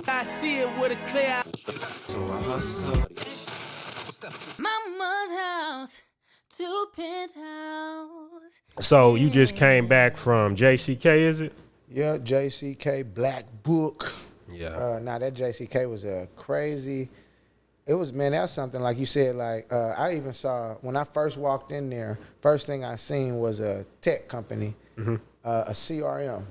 I see it with a clear eye. So I hustle. Mama's house to Penthouse. So you just came back from JCK, is it? Yeah, JCK Black Book. Yeah. Now that JCK was a crazy. It was, man, that was something like you said. Like I even saw when I first walked in there. First thing I seen was a tech company, a CRM,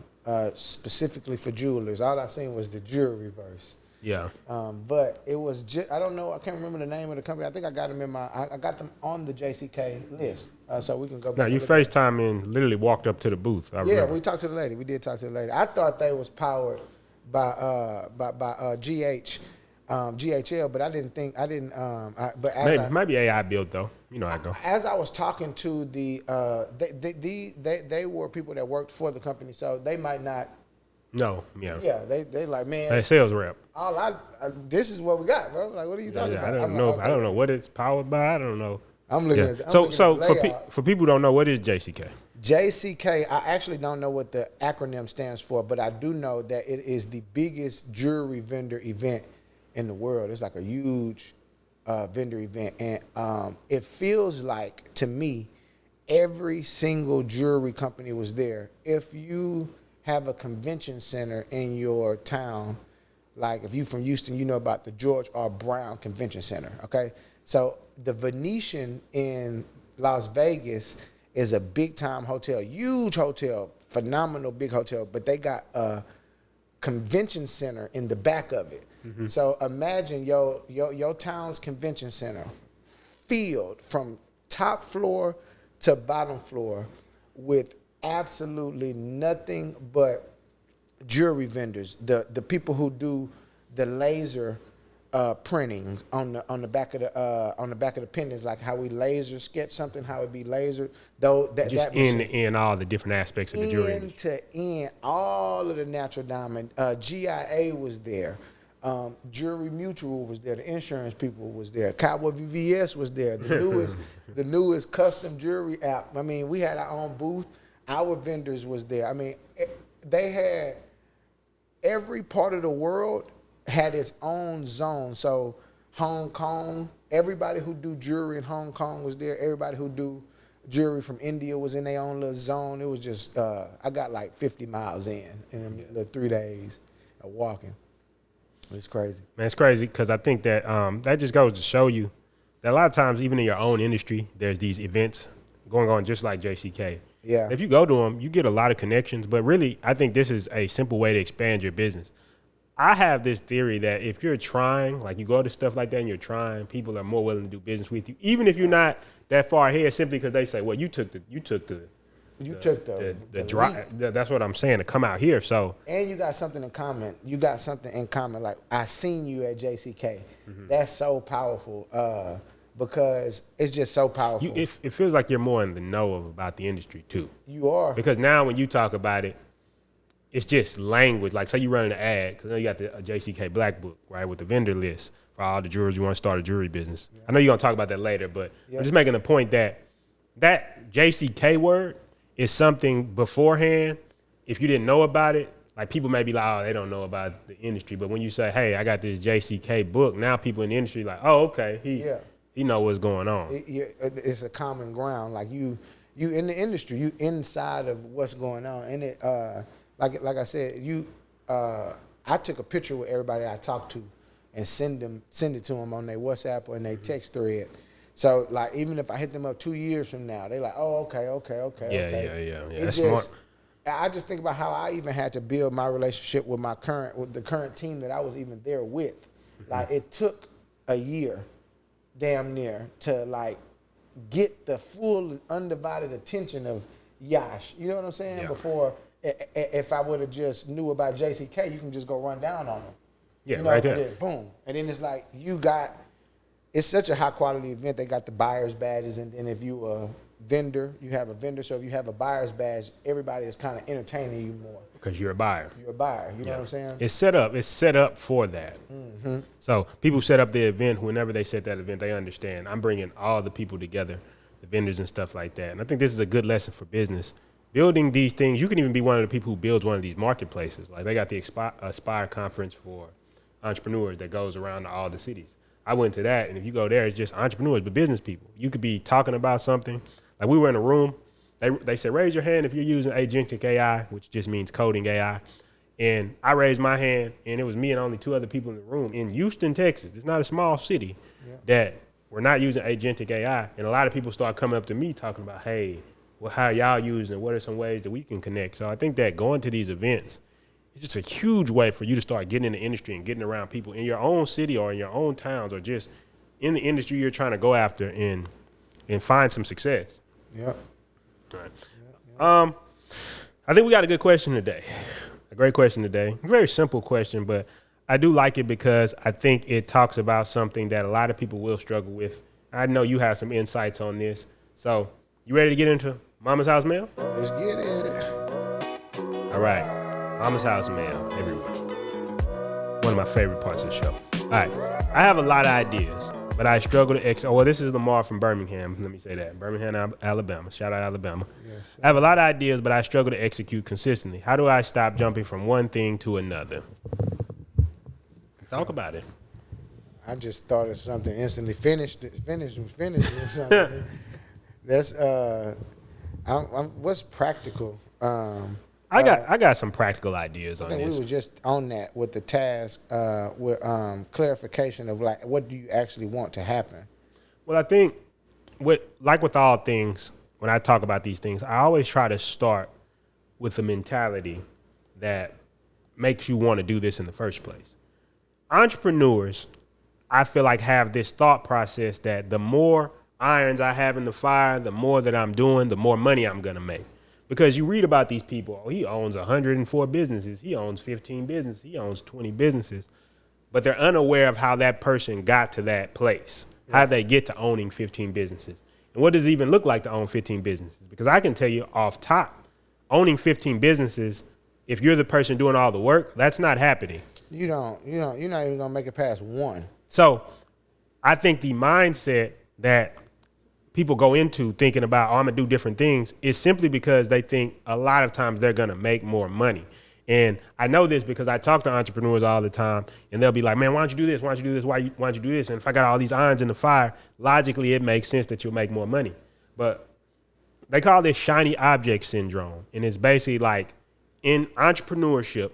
specifically for jewelers. All I seen was the jewelry verse. Yeah. But it was just, I don't know, I can't remember the name of the company. I think I got them I got them on the JCK list. So we can go back. Now you FaceTime and literally walked up to the booth. I remember. We talked to the lady. We did talk to the lady. I thought they was powered by GHL, but I didn't. But as maybe AI built though. You know how I go. As I was talking to they were people that worked for the company, so they might not. No, yeah. Yeah, they like, man. Hey, sales rep. This is what we got, bro. Like, what are you talking about? I don't know. I don't know what it's powered by. I don't know. I'm looking at. So for people who don't know, what is JCK? JCK, I actually don't know what the acronym stands for, but I do know that it is the biggest jewelry vendor event in the world. It's like a huge vendor event, and it feels like, to me, every single jewelry company was there. If you have a convention center in your town, like if you from Houston, you know about the George R. Brown Convention Center, okay? So the Venetian in Las Vegas is a big-time hotel, huge hotel, phenomenal big hotel, but they got a convention center in the back of it. Mm-hmm. So imagine your town's convention center filled from top floor to bottom floor with absolutely nothing but jewelry vendors. The people who do the laser printing on the back of the pendants, like how we laser sketch something, how it be lasered. Though just in all the different aspects of the jewelry industry. End to end, all of the natural diamond. GIA was there. Jewelry Mutual was there. The insurance people was there. Cowboy VVS was there. The newest custom jewelry app. I mean, we had our own booth. Our vendors was there. I mean, they had every part of the world had its own zone. So Hong Kong, everybody who do jewelry in Hong Kong was there. Everybody who do jewelry from India was in their own little zone. It was just, I got like 50 miles in the 3 days of walking. It's crazy. Man, it's crazy because I think that that just goes to show you that a lot of times, even in your own industry, there's these events going on just like JCK. Yeah. If you go to them, you get a lot of connections. But really, I think this is a simple way to expand your business. I have this theory that if you're trying, like you go to stuff like that and you're trying, people are more willing to do business with you, even if you're not that far ahead, simply because they say, well, you took the drive. That's what I'm saying, to come out here. So, and you got something in common. Like, I seen you at JCK. Mm-hmm. That's so powerful. Because it's just so powerful. It feels like you're more in the know about the industry too. You are. Because now when you talk about it, it's just language. Like, say you run an ad, because you got the JCK Black Book, right, with the vendor list for all the jewelers who want to start a jewelry business. Yeah. I know you're going to talk about that later, but I'm just making the point that JCK word is something beforehand. If you didn't know about it, like, people may be like, oh, they don't know about the industry. But when you say, hey, I got this JCK book, now people in the industry like, oh, okay, he know what's going on. It's a common ground. Like, you in the industry, you inside of what's going on. And it, like I said, I took a picture with everybody I talked to and send it to them on their WhatsApp or in their text thread. So, like, even if I hit them up 2 years from now, they're like, oh, okay. Yeah. That's smart. I just think about how I even had to build my relationship with the current team that I was even there with. Mm-hmm. Like, it took a year, damn near, to like get the full undivided attention of Yash. You know what I'm saying? Yeah. Before, if I would have just knew about JCK, you can just go run down on them. Yeah, right there. And then, boom. And then it's like, it's such a high quality event. They got the buyer's badges, and then if you a vendor, you have a vendor. So if you have a buyer's badge, everybody is kind of entertaining you more. Because you're a buyer. You're a buyer. You know what I'm saying? It's set up for that. Mm-hmm. So people set up the event, whenever they set that event, they understand I'm bringing all the people together, the vendors and stuff like that. And I think this is a good lesson for business, building these things, you can even be one of the people who builds one of these marketplaces. Like they got the Aspire conference for entrepreneurs that goes around to all the cities. I went to that, and if you go there, it's just entrepreneurs, but business people. You could be talking about something. Like we were in a room. They said, raise your hand if you're using agentic AI, which just means coding AI. And I raised my hand, and it was me and only 2 other people in the room in Houston, Texas. It's not a small city that we're not using agentic AI. And a lot of people start coming up to me talking about, hey, well, how y'all using it? What are some ways that we can connect? So I think that going to these events is just a huge way for you to start getting in the industry and getting around people in your own city or in your own towns or just in the industry you're trying to go after and find some success. Yep. All right. I think we got a good question today. A great question today. A very simple question, but I do like it because I think it talks about something that a lot of people will struggle with. I know you have some insights on this. So you ready to get into Mama's House Mail? Let's get it. All right. Mama's House Mail everywhere. One of my favorite parts of the show. All right. I have a lot of ideas, but I struggle to well, this is Lamar from Birmingham. Let me say that. Birmingham, Alabama. Shout out Alabama. Yes, I have a lot of ideas, but I struggle to execute consistently. How do I stop jumping from one thing to another? Talk about it. I just thought of something instantly. Finished or something. That's what's practical. I got some practical ideas on I think this. we were just on that with the task with clarification of like what do you actually want to happen. Well, I think with all things, when I talk about these things, I always try to start with a mentality that makes you want to do this in the first place. Entrepreneurs, I feel like, have this thought process that the more irons I have in the fire, the more that I'm doing, the more money I'm going to make. Because you read about these people, oh, he owns 104 businesses, he owns 15 businesses, he owns 20 businesses, but they're unaware of how that person got to that place, how they get to owning 15 businesses. And what does it even look like to own 15 businesses? Because I can tell you off top, owning 15 businesses, if you're the person doing all the work, that's not happening. You're not even gonna make it past one. So I think the mindset that people go into thinking about, oh, I'm gonna do different things, is simply because they think a lot of times they're gonna make more money. And I know this because I talk to entrepreneurs all the time, and they'll be like, man, why don't you do this? Why don't you do this? Why don't you do this? And if I got all these irons in the fire, logically it makes sense that you'll make more money. But they call this shiny object syndrome. And it's basically like in entrepreneurship,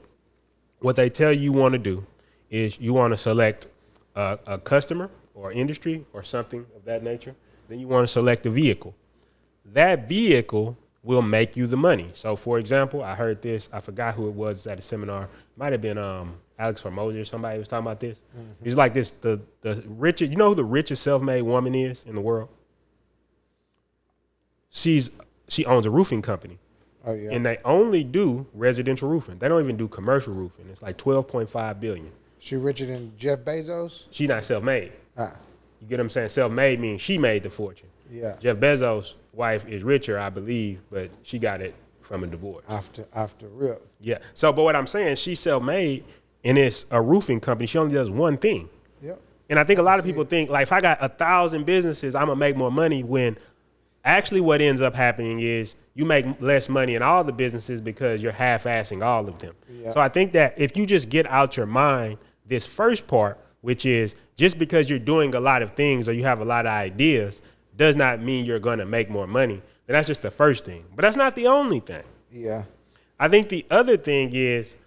what they tell you want to do is you want to select a customer or industry or something of that nature. Then you want to select a vehicle. That vehicle will make you the money. So, for example, I heard this. I forgot who it was at a seminar. Might have been Alex Hormozy or somebody was talking about this. Mm-hmm. It's like this: the richest. You know who the richest self-made woman is in the world? She owns a roofing company. Oh yeah. And they only do residential roofing. They don't even do commercial roofing. It's like $12.5 billion. She richer than Jeff Bezos? She's not self-made. Ah. You get what I'm saying? Self-made means she made the fortune. Yeah. Jeff Bezos' wife is richer, I believe, but she got it from a divorce. After real. Yeah. So, but what I'm saying, she's self-made, and it's a roofing company. She only does one thing. Yep. And I think a lot of people think, like, if I got 1,000 businesses, I'm going to make more money, when actually what ends up happening is you make less money in all the businesses because you're half-assing all of them. Yeah. So I think that if you just get out your mind this first part, which is just because you're doing a lot of things or you have a lot of ideas does not mean you're going to make more money, then that's just the first thing. But that's not the only thing. Yeah. I think the other thing is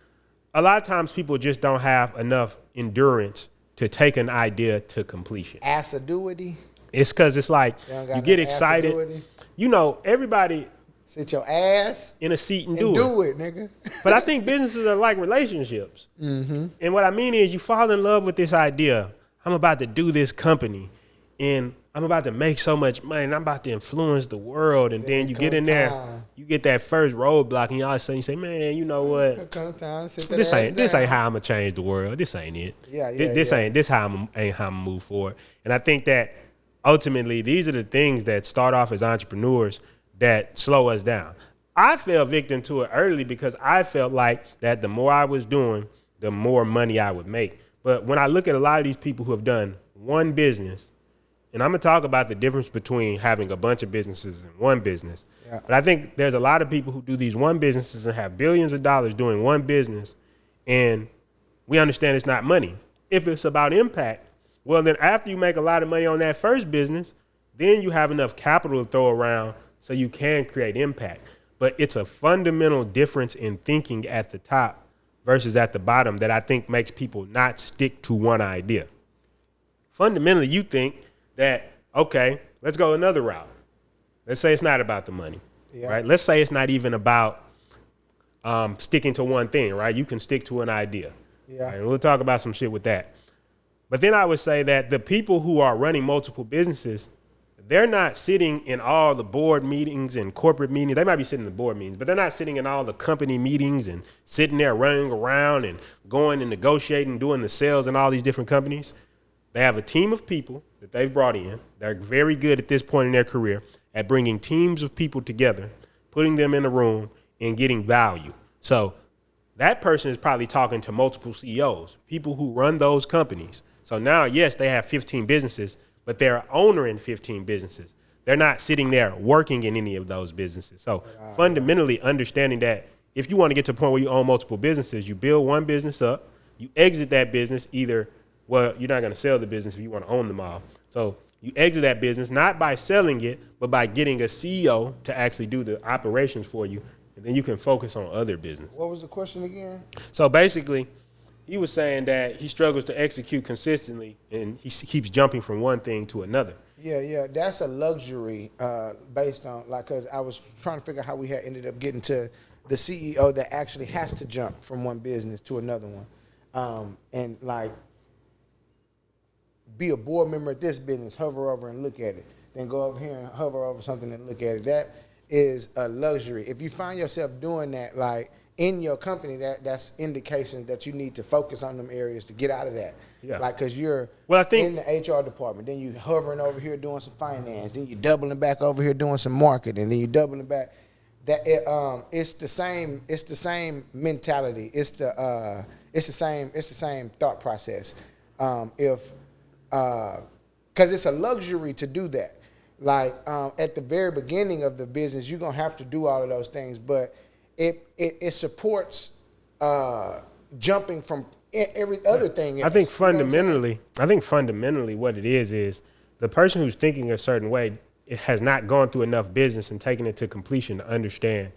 a lot of times people just don't have enough endurance to take an idea to completion. Assiduity? It's because it's like you get excited. Assiduity. You know, everybody sit your ass in a seat and do it, nigga. But I think businesses are like relationships. Mm-hmm. And what I mean is you fall in love with this idea. I'm about to do this company and I'm about to make so much money and I'm about to influence the world. And then you get in there, you get that first roadblock and all of a sudden you say, man, you know what? This ain't how I'm gonna change the world. This ain't it. This ain't how I'm gonna move forward. And I think that ultimately these are the things that start off as entrepreneurs that slow us down. I fell victim to it early because I felt like that the more I was doing, the more money I would make. But when I look at a lot of these people who have done one business, and I'm gonna talk about the difference between having a bunch of businesses and one business. But I think there's a lot of people who do these one businesses and have billions of dollars doing one business, and we understand it's not money. If it's about impact, well, then after you make a lot of money on that first business, then you have enough capital to throw around so you can create impact. But it's a fundamental difference in thinking at the top versus at the bottom that I think makes people not stick to one idea. Fundamentally, you think that, okay, let's go another route. Let's say it's not about the money, right? Let's say it's not even about sticking to one thing, right? You can stick to an idea. Yeah. Right? And we'll talk about some shit with that. But then I would say that the people who are running multiple businesses, they're not sitting in all the board meetings and corporate meetings. They might be sitting in the board meetings, but they're not sitting in all the company meetings and sitting there running around and going and negotiating, doing the sales in all these different companies. They have a team of people that they've brought in. They're very good at this point in their career at bringing teams of people together, putting them in a room and getting value. So that person is probably talking to multiple CEOs, people who run those companies. So now, yes, they have 15 businesses, but they're an owner in 15 businesses. They're not sitting there working in any of those businesses. So fundamentally understanding that if you want to get to a point where you own multiple businesses, you build one business up, you exit that business either, well, you're not going to sell the business if you want to own them all. So you exit that business not by selling it, but by getting a CEO to actually do the operations for you, and then you can focus on other business. What was the question again? So basically, he was saying that he struggles to execute consistently, and he keeps jumping from one thing to another. Yeah, that's a luxury based on, like, because I was trying to figure out how we had ended up getting to the CEO that actually has to jump from one business to another one. And, like, be a board member at this business, hover over and look at it, then go over here and hover over something and look at it. That is a luxury. If you find yourself doing that, like, in your company, that's indication that you need to focus on them areas to get out of that. Yeah. Like, because you're in the HR department, then you hovering over here doing some finance, then you doubling back over here doing some marketing, then you doubling back. That it's the same mentality. It's the same thought process. Because it's a luxury to do that. Like, at the very beginning of the business, you're gonna have to do all of those things, but it supports jumping from every other thing else. I think fundamentally what it is the person who's thinking a certain way, it has not gone through enough business and taken it to completion to understand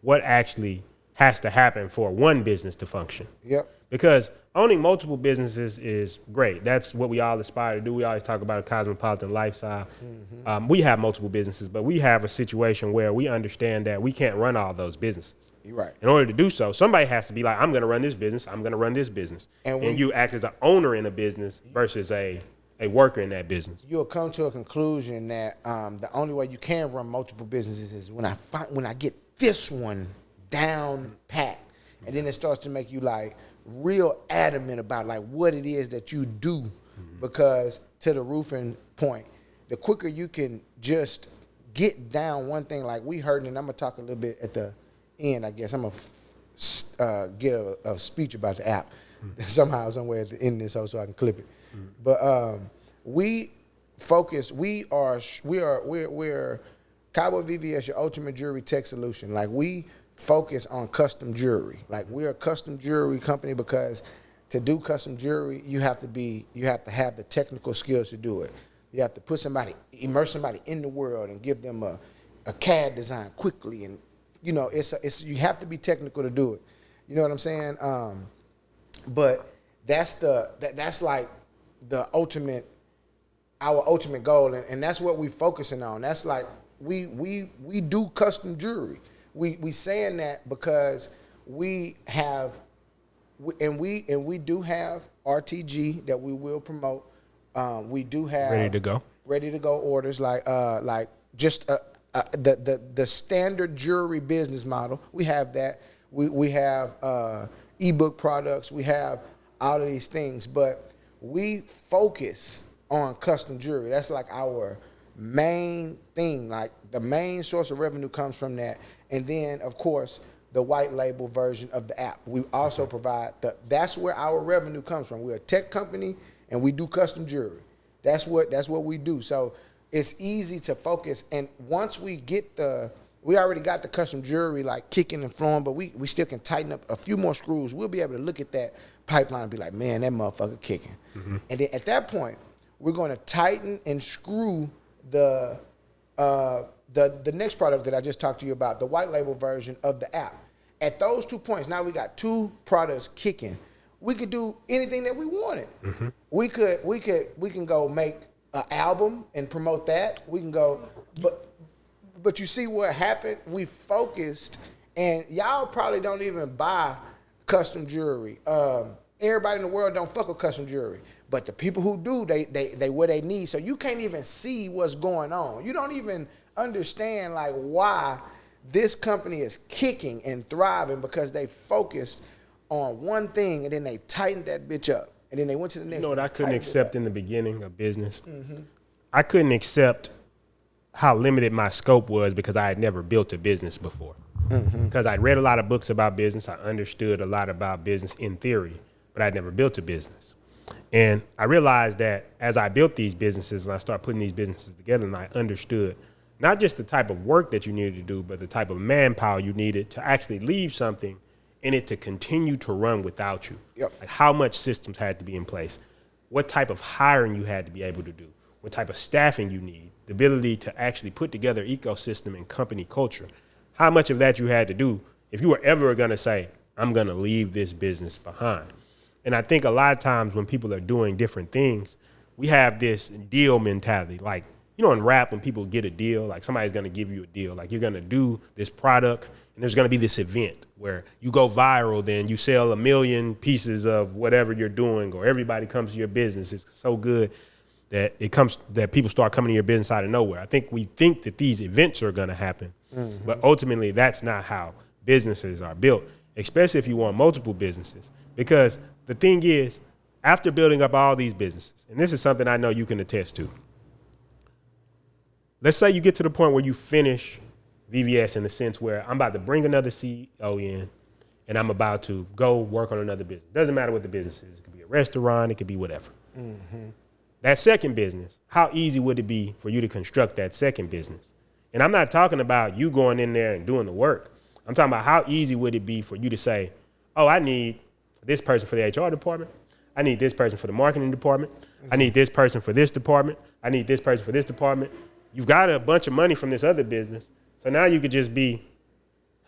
what actually has to happen for one business to function. Yep. Because owning multiple businesses is great. That's what we all aspire to do. We always talk about a cosmopolitan lifestyle. Mm-hmm. We have multiple businesses, but we have a situation where we understand that we can't run all those businesses. You're right. In order to do so, somebody has to be like, I'm going to run this business. I'm going to run this business. And you act as an owner in a business versus a worker in that business. You'll come to a conclusion that the only way you can run multiple businesses is when I get this one down pat, and then it starts to make you like real adamant about like what it is that you do, because to the roofing point, the quicker you can just get down one thing, like we heard, and I'm gonna talk a little bit at the end, I guess I'm gonna get a speech about the app somehow, somewhere at the end of this so I can clip it. But we're Cowboy VVS, your ultimate jewelry tech solution. Like, we focus on custom jewelry. Like, we're a custom jewelry company because to do custom jewelry, you have to have the technical skills to do it. You have to immerse somebody in the world and give them a CAD design quickly, and you know, you have to be technical to do it. You know what I'm saying? But that's like the ultimate, our ultimate goal, and that's what we're focusing on. That's like we do custom jewelry. We saying that because we do have RTG that we will promote. We do have ready to go orders like just the standard jewelry business model. We have that. We have ebook products. We have all of these things, but we focus on custom jewelry. That's like our main thing. Like, the main source of revenue comes from that. And then, of course, the white label version of the app. We also provide that's where our revenue comes from. We're a tech company and we do custom jewelry. That's what we do. So it's easy to focus. And once we get the We already got the custom jewelry like kicking and flowing, but we still can tighten up a few more screws. We'll be able to look at that pipeline and be like, man, that motherfucker kicking. And then at that point, we're going to tighten and screw the next product that I just talked to you about, the white label version of the app. At those 2 points, now we got 2 products kicking. We could do anything that we wanted. We can go make an album and promote that. We can go, but you see what happened? We focused, and y'all probably don't even buy custom jewelry. Everybody in the world don't fuck with custom jewelry, but the people who do, they what they need. So you can't even see what's going on. You don't even understand like why this company is kicking and thriving, because they focused on one thing and then they tightened that bitch up and then they went to the next. You know what I couldn't accept in the beginning of business? I couldn't accept how limited my scope was because I had never built a business before. Because I'd read a lot of books about business. I understood a lot about business in theory, but I'd never built a business. And I realized that as I built these businesses and I started putting these businesses together, and I understood not just the type of work that you needed to do, but the type of manpower you needed to actually leave something in it to continue to run without you. Like how much systems had to be in place, what type of hiring you had to be able to do, what type of staffing you need, the ability to actually put together ecosystem and company culture, how much of that you had to do if you were ever going to say, I'm going to leave this business behind. And I think a lot of times when people are doing different things, we have this deal mentality. Like, you know, in rap, when people get a deal, like somebody's going to give you a deal, like you're going to do this product and there's going to be this event where you go viral, then you sell 1 million pieces of whatever you're doing, or everybody comes to your business. It's so good that people start coming to your business out of nowhere. I think we think that these events are going to happen, but ultimately that's not how businesses are built, especially if you want multiple businesses. Because the thing is, after building up all these businesses, and this is something I know you can attest to, let's say you get to the point where you finish VVS in the sense where I'm about to bring another CEO in and I'm about to go work on another business. Doesn't matter what the business is. It could be a restaurant. It could be whatever. That second business, how easy would it be for you to construct that second business? And I'm not talking about you going in there and doing the work. I'm talking about how easy would it be for you to say, oh, I need this person for the HR department. I need this person for the marketing department. I need this person for this department. I need this person for this department. You've got a bunch of money from this other business. So now you could just be,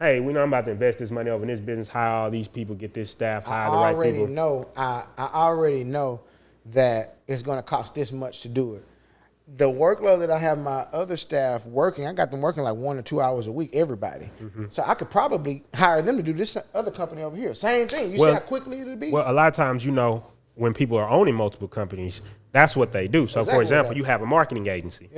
hey, we know I'm about to invest this money over in this business, hire all these people, get this staff, hire the right people. I already know that it's going to cost this much to do it. The workload that I have my other staff working, I got them working like 1 or 2 hours a week, everybody. So I could probably hire them to do this other company over here. Same thing. You see how quickly it'll be? Well, a lot of times, you know, when people are owning multiple companies, that's what they do. So, for example, you have a marketing agency.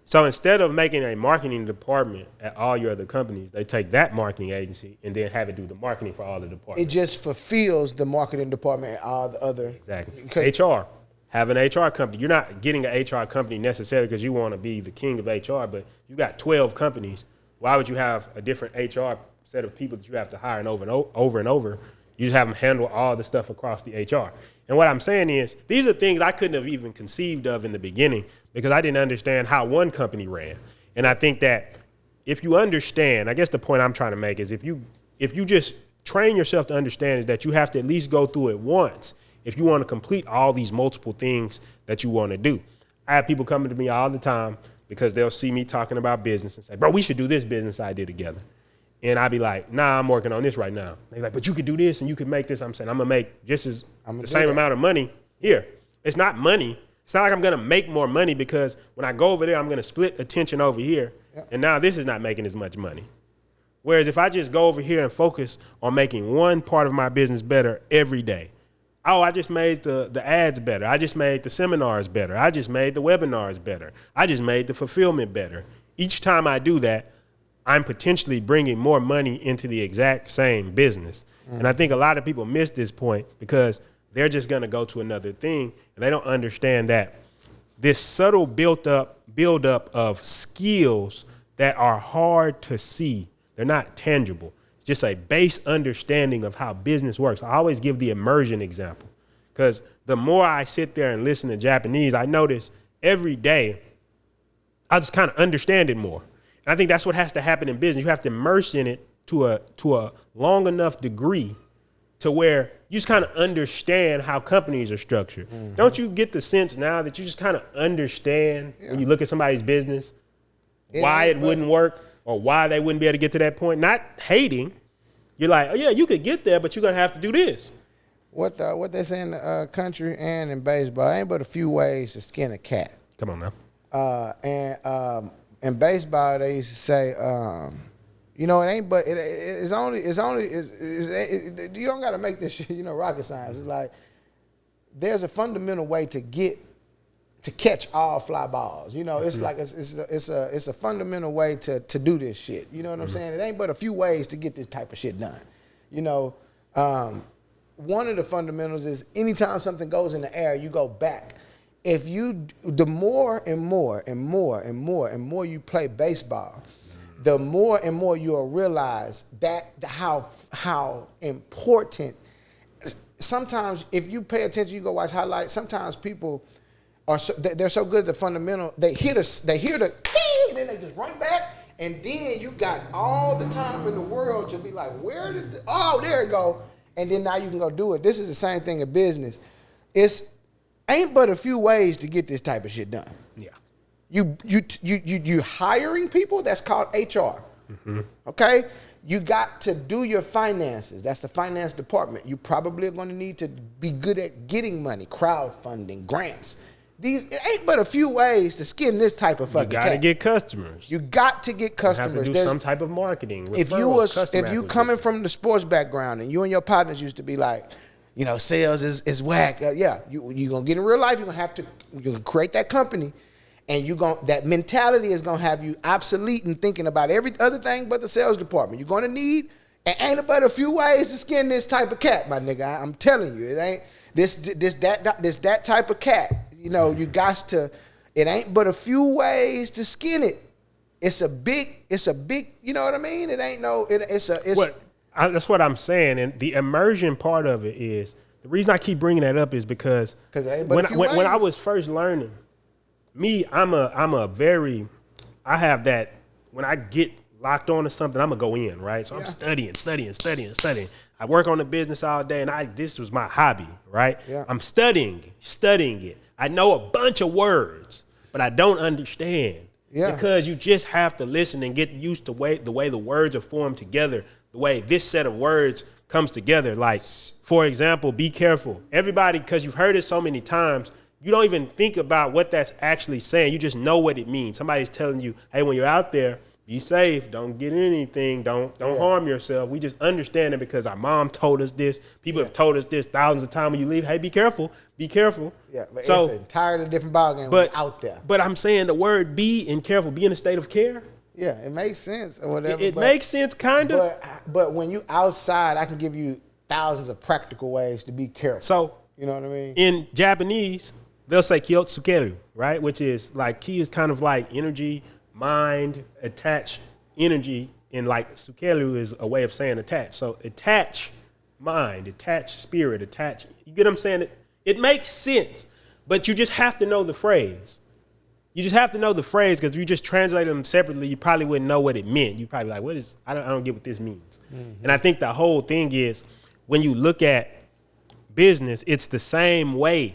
So instead of making a marketing department at all your other companies, they take that marketing agency and then have it do the marketing for all the departments. It just fulfills the marketing department and all the other. Exactly. HR. Have an HR company. You're not getting an HR company necessarily because you want to be the king of HR, but you got 12 companies. Why would you have a different HR set of people that you have to hire and over and over? You just have them handle all the stuff across the HR. And what I'm saying is, these are things I couldn't have even conceived of in the beginning because I didn't understand how one company ran. And I think that if you understand, I guess the point I'm trying to make is if you just train yourself to understand is that you have to at least go through it once if you want to complete all these multiple things that you want to do. I have people coming to me all the time because they'll see me talking about business and say, bro, we should do this business idea together. And I'd be like, nah, I'm working on this right now. They're like, but you could do this and you could make this. I'm saying, I'm going to make just the same amount of money here. It's not money. It's not like I'm going to make more money because when I go over there, I'm going to split attention over here. And now this is not making as much money. Whereas if I just go over here and focus on making one part of my business better every day. Oh, I just made the ads better. I just made the seminars better. I just made the webinars better. I just made the fulfillment better. Each time I do that, I'm potentially bringing more money into the exact same business. And I think a lot of people miss this point because they're just going to go to another thing and they don't understand that this subtle build up of skills that are hard to see, they're not tangible. It's just a base understanding of how business works. I always give the immersion example because the more I sit there and listen to Japanese, I notice every day I just kind of understand it more. And I think that's what has to happen in business. You have to immerse in it to a long enough degree to where you just kind of understand how companies are structured. Mm-hmm. Don't you get the sense now that you just kind of understand when you look at somebody's business why it wouldn't work or why they wouldn't be able to get to that point? Not hating. You're like, oh yeah, you could get there, but you're gonna have to do this. What they say in the country and in baseball, ain't but a few ways to skin a cat. Come on now. And in baseball, they used to say, you know, it ain't but it's only you don't got to make this shit, you know, rocket science. It's like there's a fundamental way to catch all fly balls. You know, it's like it's a fundamental way to do this shit. You know what I'm saying? It ain't but a few ways to get this type of shit done. You know, one of the fundamentals is anytime something goes in the air, you go back. The more and more and more and more and more you play baseball, the more and more you'll realize that how important. Sometimes if you pay attention, you go watch highlights. Sometimes people they're so good at the fundamental. They hear the ding, and then they just run back, and then you got all the time in the world to be like, where did there it go, and then now you can go do it. This is the same thing in business. Ain't but a few ways to get this type of shit done. Yeah. You hiring people, that's called HR. Mm-hmm. Okay? You got to do your finances. That's the finance department. You probably are going to need to be good at getting money, crowdfunding, grants. It ain't but a few ways to skin this type of fucking cat. You got to get customers. You got to get customers. You have to do some type of marketing. If you coming from the sports background and you and your partners used to be like, you know, sales is whack. You're going to get in real life. You're going to create that company. And that mentality is going to have you obsolete and thinking about every other thing but the sales department. You're going to need, and ain't but a few ways to skin this type of cat, my nigga. I'm telling you, it ain't that type of cat. You know, it ain't but a few ways to skin it. It's a big, you know what I mean? That's what I'm saying. And the immersion part of it is, the reason I keep bringing that up is because when I was first learning, I have that, when I get locked on to something, I'm gonna go in, right? So I'm studying. I work on the business all day, and this was my hobby, right? Yeah. I'm studying it. I know a bunch of words, but I don't understand. Yeah. Because you just have to listen and get used to the way the words are formed together, the way this set of words comes together. Like, for example, be careful. Everybody, because you've heard it so many times, you don't even think about what that's actually saying. You just know what it means. Somebody's telling you, hey, when you're out there, be safe. Don't get anything. Don't harm yourself. We just understand it because our mom told us this. People have told us this thousands of times when you leave. Hey, be careful. Be careful. Yeah, but so, it's entirely different ballgame when you're out there. But I'm saying the word be and careful, be in a state of care. Yeah, it makes sense or whatever. It makes sense, kind of. But when you outside, I can give you thousands of practical ways to be careful. So, you know what I mean? In Japanese, they'll say kyotsukeru, right? Which is like, ki is kind of like energy, mind, attach energy, and like sukeru is a way of saying attach. So attach mind, attach spirit, attach. You get what I'm saying? It makes sense, but you just have to know the phrase. You just have to know the phrase, because if you just translate them separately, you probably wouldn't know what it meant. You'd probably be like, I don't get what this means. Mm-hmm. And I think the whole thing is, when you look at business, it's the same way.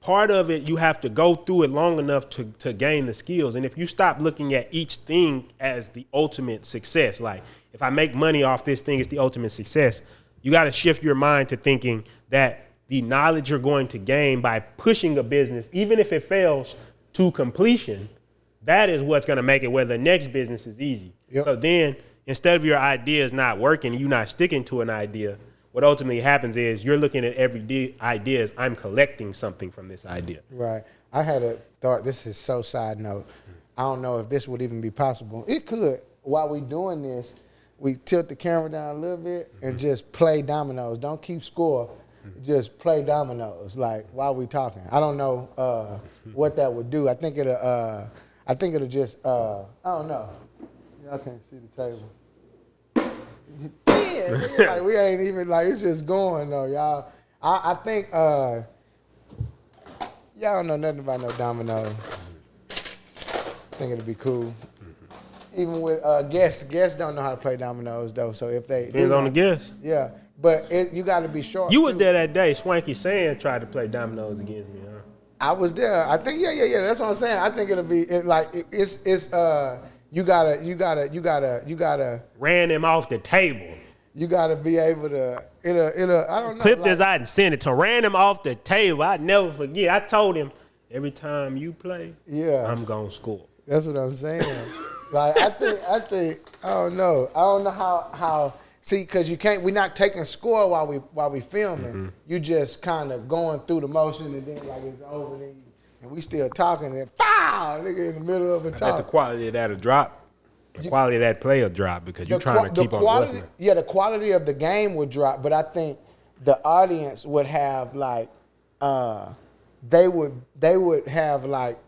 Part of it, you have to go through it long enough to gain the skills. And if you stop looking at each thing as the ultimate success, like if I make money off this thing, it's the ultimate success, you got to shift your mind to thinking that the knowledge you're going to gain by pushing a business, even if it fails to completion, that is what's going to make it where the next business is easy. Yep. So then, instead of your ideas not working, you not sticking to an idea, what ultimately happens is you're looking at every idea as I'm collecting something from this idea. Right. I had a thought, this is so side note. I don't know if this would even be possible. It could. While we doing this, we tilt the camera down a little bit and just play dominoes. Don't keep score. Just play dominoes, like, while we talking. I don't know what that would do. I think it'll just, I don't know. Y'all can't see the table. Yeah, like we ain't even, like, it's just going though, y'all. I think y'all don't know nothing about no dominoes. I think it'll be cool. even with guests don't know how to play dominoes though. So if they Depends on the guest. yeah, but you got to be sharp. You was too. there that day. Swanky Sand tried to play dominoes against me, huh? I was there. I think yeah. That's what I'm saying. I think it'll be you gotta Ran him off the table. you gotta be able to I don't know. Clip this out and send it to him. Ran him off the table. I never forget. I told him every time you play, I'm gonna score. That's what I'm saying. Like I think I don't know how. See, because we're not taking score while we filming. Mm-hmm. You just kind of going through the motion and then like it's over and we still talking and then foul, nigga in the middle of a I bet talk. the quality of that'll drop. The quality of that play will drop because you're trying to keep on listening. Yeah, the quality of the game would drop, but I think the audience would have like they would have like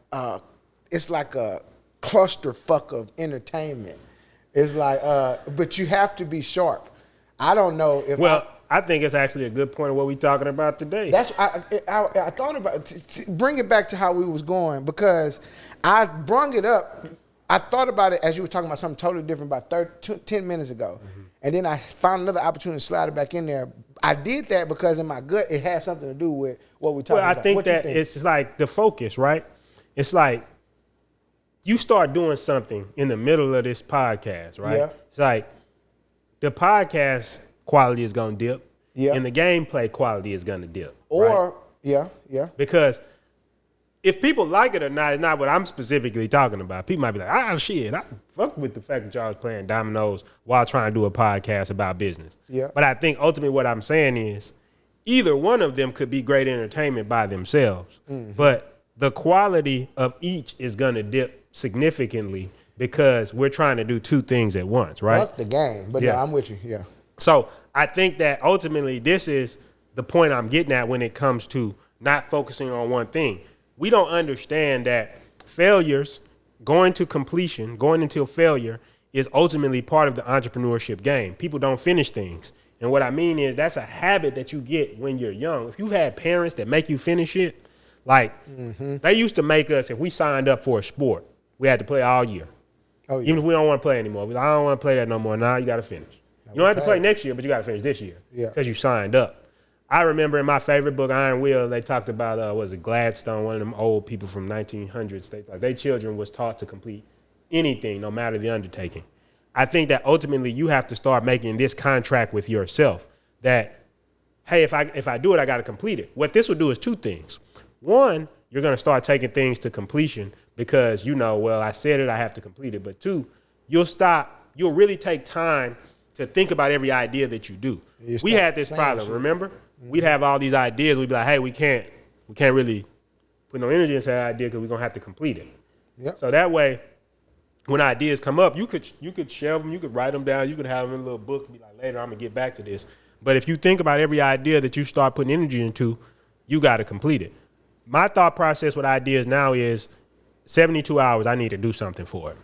it's like a clusterfuck of entertainment. It's like but you have to be sharp. I don't know if I think it's actually a good point of what we're talking about today. That's I thought about to bring it back to how we was going because I brung it up. I thought about it as you were talking about something totally different about 10 minutes ago. Mm-hmm. And then I found another opportunity to slide it back in there. I did that because in my gut, it had something to do with what we're talking about. Well, I think that it's like the focus, right? It's like you start doing something in the middle of this podcast, right? Yeah. It's like the podcast quality is going to dip. Yeah. And the gameplay quality is going to dip. Or, right? Yeah. Because if people like it or not, it's not what I'm specifically talking about. People might be like, shit, I fuck with the fact that y'all was playing dominoes while trying to do a podcast about business. Yeah. But I think ultimately what I'm saying is either one of them could be great entertainment by themselves. Mm-hmm. But the quality of each is going to dip significantly because we're trying to do two things at once, right? Fuck the game. But yeah, I'm with you, yeah. So I think that ultimately this is the point I'm getting at when it comes to not focusing on one thing. We don't understand that failures, going to completion, going until failure is ultimately part of the entrepreneurship game. People don't finish things. And what I mean is that's a habit that you get when you're young. If you've had parents that make you finish it, like they used to make us, if we signed up for a sport, we had to play all year. Oh, yeah. Even if we don't want to play anymore. We're like, I don't want to play that no more. Now you got to finish. You don't have to play next year, but you got to finish this year because you signed up. I remember in my favorite book, Iron Will, they talked about, Gladstone, one of them old people from 1900s. Their children was taught to complete anything, no matter the undertaking. I think that ultimately you have to start making this contract with yourself that, hey, if I do it, I got to complete it. What this will do is two things. One, you're going to start taking things to completion because, I said it, I have to complete it. But two, you'll really take time to think about every idea that you do. We had this problem, remember? Mm-hmm. We'd have all these ideas. We'd be like, hey, we can't really put no energy into that idea because we're going to have to complete it. Yep. So that way, when ideas come up, you could shelve them, you could write them down, you could have them in a little book and be like, later, I'm going to get back to this. But if you think about every idea that you start putting energy into, you got to complete it. My thought process with ideas now is 72 hours, I need to do something for it.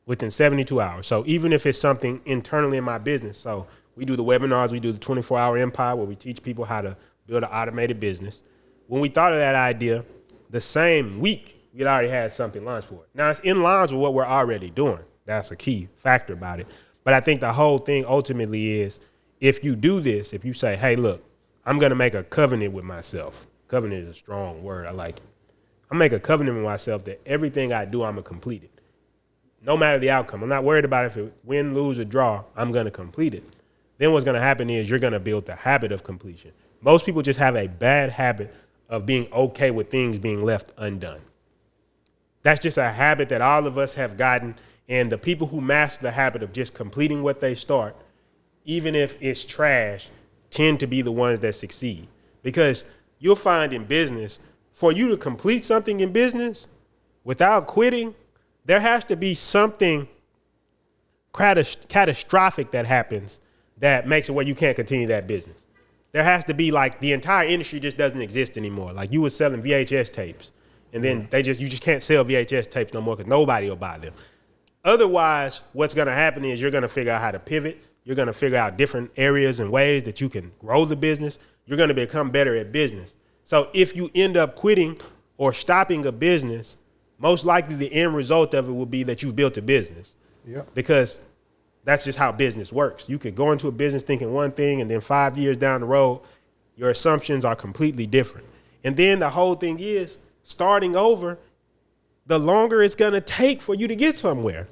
Within 72 hours. So even if it's something internally in my business, so we do the webinars, we do the 24-hour empire where we teach people how to build an automated business. When we thought of that idea, the same week, we had already had something launched for it. Now, it's in lines with what we're already doing. That's a key factor about it. But I think the whole thing ultimately is if you do this, if you say, hey, look, I'm going to make a covenant with myself. Covenant is a strong word. I like it. I make a covenant with myself that everything I do, I'm going to complete it. No matter the outcome. I'm not worried about if it win, lose, or draw. I'm going to complete it. Then what's going to happen is you're going to build the habit of completion. Most people just have a bad habit of being okay with things being left undone. That's just a habit that all of us have gotten. And the people who master the habit of just completing what they start, even if it's trash, tend to be the ones that succeed. Because you'll find in business, for you to complete something in business without quitting, there has to be something catastrophic that happens that makes it where you can't continue that business. There has to be like the entire industry just doesn't exist anymore. Like you were selling VHS tapes and then you just can't sell VHS tapes no more because nobody will buy them. Otherwise, what's going to happen is you're going to figure out how to pivot. You're going to figure out different areas and ways that you can grow the business. You're going to become better at business. So if you end up quitting or stopping a business, most likely the end result of it will be that you've built a business. Yeah. Because that's just how business works. You could go into a business thinking one thing, and then 5 years down the road, your assumptions are completely different. And then the whole thing is starting over, the longer it's going to take for you to get somewhere.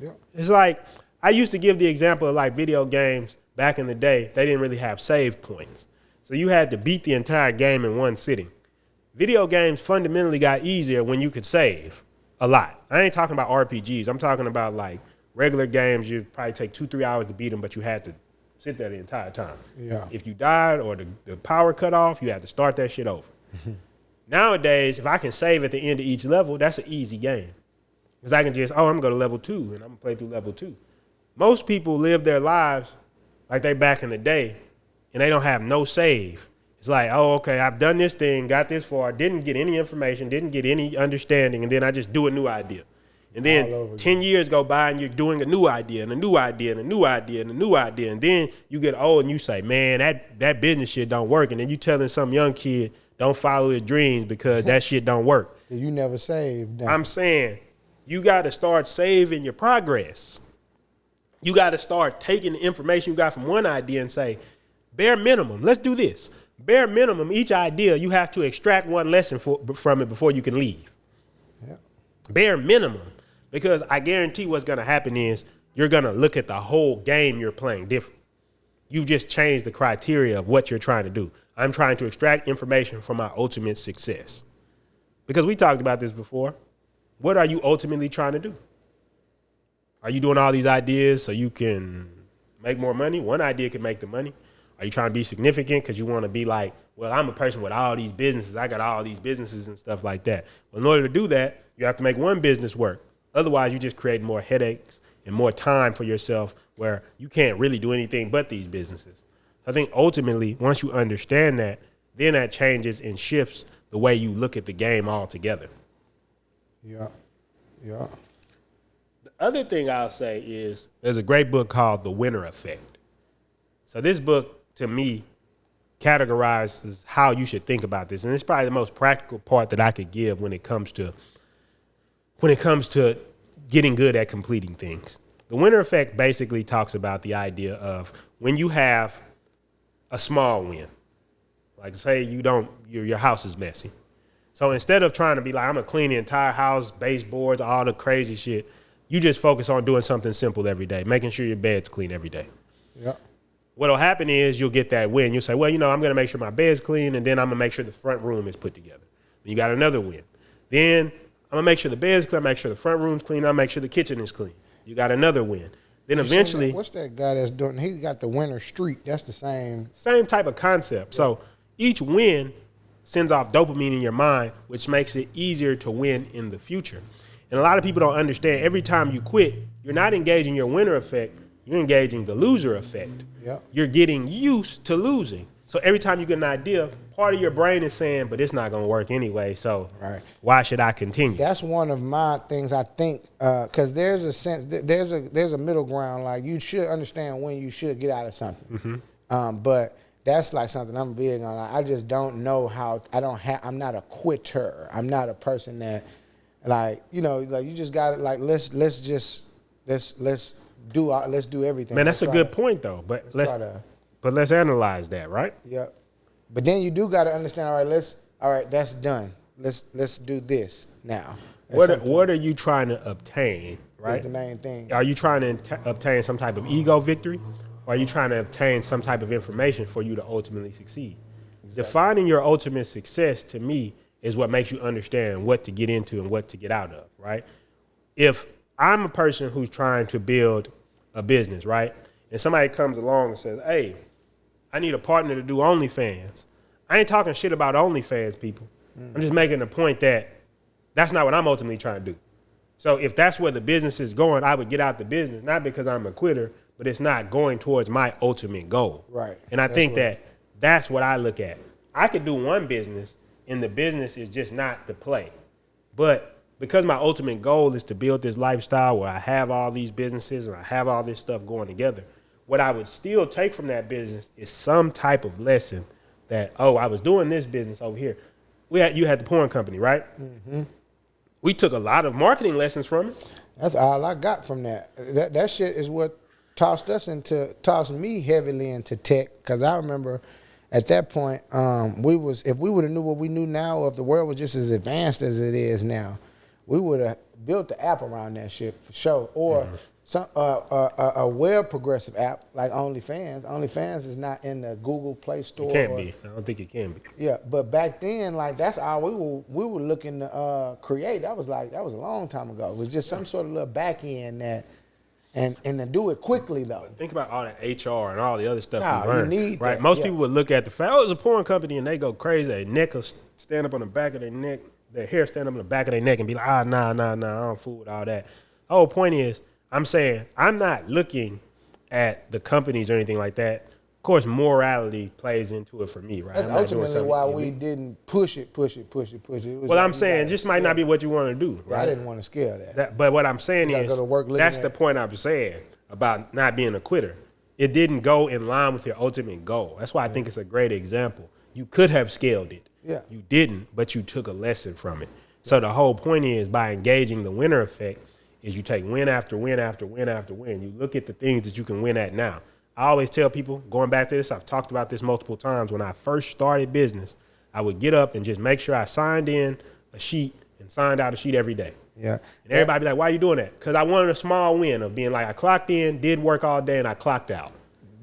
Yeah. It's like, I used to give the example of like video games back in the day. They didn't really have save points. So you had to beat the entire game in one sitting. Video games fundamentally got easier when you could save a lot. I ain't talking about RPGs. I'm talking about like regular games. You'd probably take 2-3 hours to beat them, but you had to sit there the entire time. Yeah. If you died or the power cut off, you had to start that shit over. Nowadays, if I can save at the end of each level, that's an easy game. Because I can just, I'm going to go to level 2, and I'm going to play through level 2. Most people live their lives like they back in the day, and they don't have no save. It's like, oh, okay, I've done this thing, got this far, didn't get any information, didn't get any understanding, and then I just do a new idea. And then 10 years go by, and you're doing a new idea, and a new idea, and a new idea, and a new idea. And then you get old, and you say, man, that business shit don't work. And then you telling some young kid, don't follow his dreams because that shit don't work. You never saved. I'm saying you got to start saving your progress. You got to start taking the information you got from one idea and say, bare minimum, let's do this. Bare minimum, each idea, you have to extract one lesson from it before you can leave. Yeah. Bare minimum. Because I guarantee what's going to happen is you're going to look at the whole game you're playing different. You've just changed the criteria of what you're trying to do. I'm trying to extract information from my ultimate success. Because we talked about this before. What are you ultimately trying to do? Are you doing all these ideas so you can make more money? One idea can make the money. Are you trying to be significant because you want to be like, well, I'm a person with all these businesses. I got all these businesses and stuff like that. Well, in order to do that, you have to make one business work. Otherwise, you just create more headaches and more time for yourself where you can't really do anything but these businesses. I think ultimately, once you understand that, then that changes and shifts the way you look at the game altogether. Yeah. Yeah. The other thing I'll say is there's a great book called The Winner Effect. So this book, to me, categorizes how you should think about this. And it's probably the most practical part that I could give when it comes to getting good at completing things. The winner effect basically talks about the idea of when you have a small win, like say your house is messy. So instead of trying to be like, I'm gonna clean the entire house, baseboards, all the crazy shit, you just focus on doing something simple every day, making sure your bed's clean every day. Yeah. What'll happen is you'll get that win. You'll say, well, I'm gonna make sure my bed's clean, and then I'm gonna make sure the front room is put together. Then you got another win. Then I'm gonna make sure the bed's clean, make sure the front room's clean, I'll make sure the kitchen is clean. You got another win. Then eventually, what's that guy that's doing? He got the winner streak. That's the same type of concept. So each win sends off dopamine in your mind, which makes it easier to win in the future. And a lot of people don't understand. Every time you quit, you're not engaging your winner effect. You're engaging the loser effect. Yep. You're getting used to losing. So every time you get an idea, part of your brain is saying, but it's not going to work anyway, so why should I continue? That's one of my things, I think, because there's a sense, there's a middle ground. Like, you should understand when you should get out of something. Mm-hmm. But that's like something I'm big on. I just don't know how, I'm not a quitter. I'm not a person that, you just got to, like, let's do everything. Man, that's a good point, though. But let's analyze that, right? Yeah. But then you do got to understand, all right, that's done. Let's do this now. What are you trying to obtain, right? That's the main thing. Are you trying to obtain some type of ego victory? Or are you trying to obtain some type of information for you to ultimately succeed? Exactly. Defining your ultimate success, to me, is what makes you understand what to get into and what to get out of, right? If I'm a person who's trying to build a business, right? And somebody comes along and says, hey, I need a partner to do OnlyFans. I ain't talking shit about OnlyFans, people. I'm just making the point that that's not what I'm ultimately trying to do. So if that's where the business is going, I would get out the business, not because I'm a quitter, but it's not going towards my ultimate goal. Right. And I think that's what I look at. I could do one business, and the business is just not the play. But because my ultimate goal is to build this lifestyle where I have all these businesses and I have all this stuff going together, what I would still take from that business is some type of lesson that, I was doing this business over here. You had the porn company, right? Mm-hmm. We took a lot of marketing lessons from it. That's all I got from that. That shit is what tossed me heavily into tech. Because I remember at that point, if we would have knew what we knew now, or if the world was just as advanced as it is now, we would have built the app around that shit for sure. Or some a well progressive app like OnlyFans. OnlyFans is not in the Google Play Store. It can't be. I don't think it can be. Yeah, but back then, like that's all we were looking to create. That was a long time ago. It was just some sort of little back end that, and to do it quickly though. Think about all that HR and all the other stuff Nah, we learned. you need right? that, Most yeah. people would look at the fact, oh, it's a porn company, and they go crazy. Their neck will stand up on the back of their neck. Their hair stand up on the back of their neck and be like, nah, I don't fool with all that. The whole point is, I'm saying I'm not looking at the companies or anything like that. Of course, morality plays into it for me, right? That's I'm not doing ultimately something why illegal. we didn't push it. It was Well, like, I'm you saying gotta just might scale not be it. what you want to do, Yeah, right? I didn't want to scale that. But what I'm saying You gotta is, go to work looking that's at the it. point I'm saying about not being a quitter. It didn't go in line with your ultimate goal. That's why I think it's a great example. You could have scaled it. Yeah. You didn't, but you took a lesson from it. So the whole point is, by engaging the winner effect, is you take win after win after win after win. You look at the things that you can win at now. I always tell people, going back to this, I've talked about this multiple times. When I first started business, I would get up and just make sure I signed in a sheet and signed out a sheet every day. Yeah. And everybody be like, why are you doing that? Because I wanted a small win of being like, I clocked in, did work all day, and I clocked out.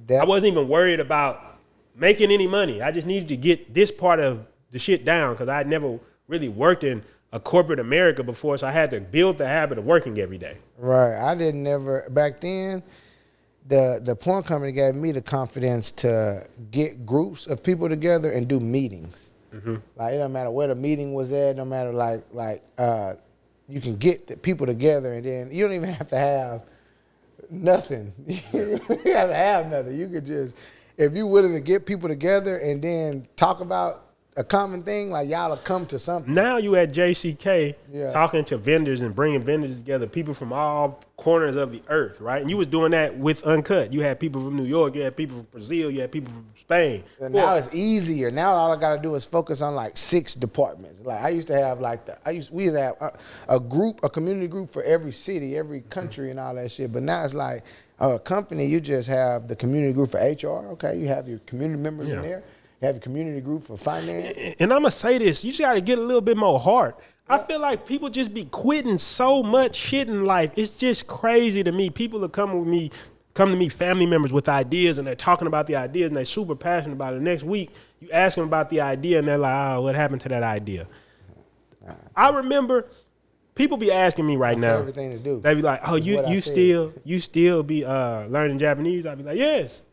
I wasn't even worried about making any money. I just needed to get this part of the shit down because I had never really worked in a corporate America before, so I had to build the habit of working every day. Right. I didn't ever back then. The porn company gave me the confidence to get groups of people together and do meetings. Mm-hmm. Like it don't matter where the meeting was at. No matter you can get the people together and then you don't even have to have nothing. You have to have nothing. You could just, if you're willing to get people together and then talk about a common thing, like y'all will come to something. Now you at JCK Yeah. talking to vendors and bringing vendors together, people from all corners of the earth, right? And you was doing that with Uncut. You had people from New York, you had people from Brazil, you had people from Spain. And now it's easier. Now all I gotta do is focus on like 6 departments. Like I used to have we used to have a community group for every city, every country and all that shit. But now it's like a company, you just have the community group for HR. Okay, you have your community members in there. You have a community group for finance. And I'm going to say this, you just got to get a little bit more heart. I feel like people just be quitting so much shit in life. It's just crazy to me. People are come to me, family members with ideas, and they're talking about the ideas, and they're super passionate about it. The next week, you ask them about the idea, and they're like, oh, what happened to that idea? I remember people be asking me right now. Everything to do. They be like, oh, you still be learning Japanese? I'd be like, yes.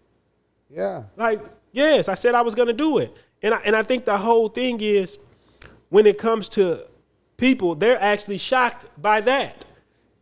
Yeah. Like, yes, I said I was going to do it. And I think the whole thing is when it comes to people, they're actually shocked by that.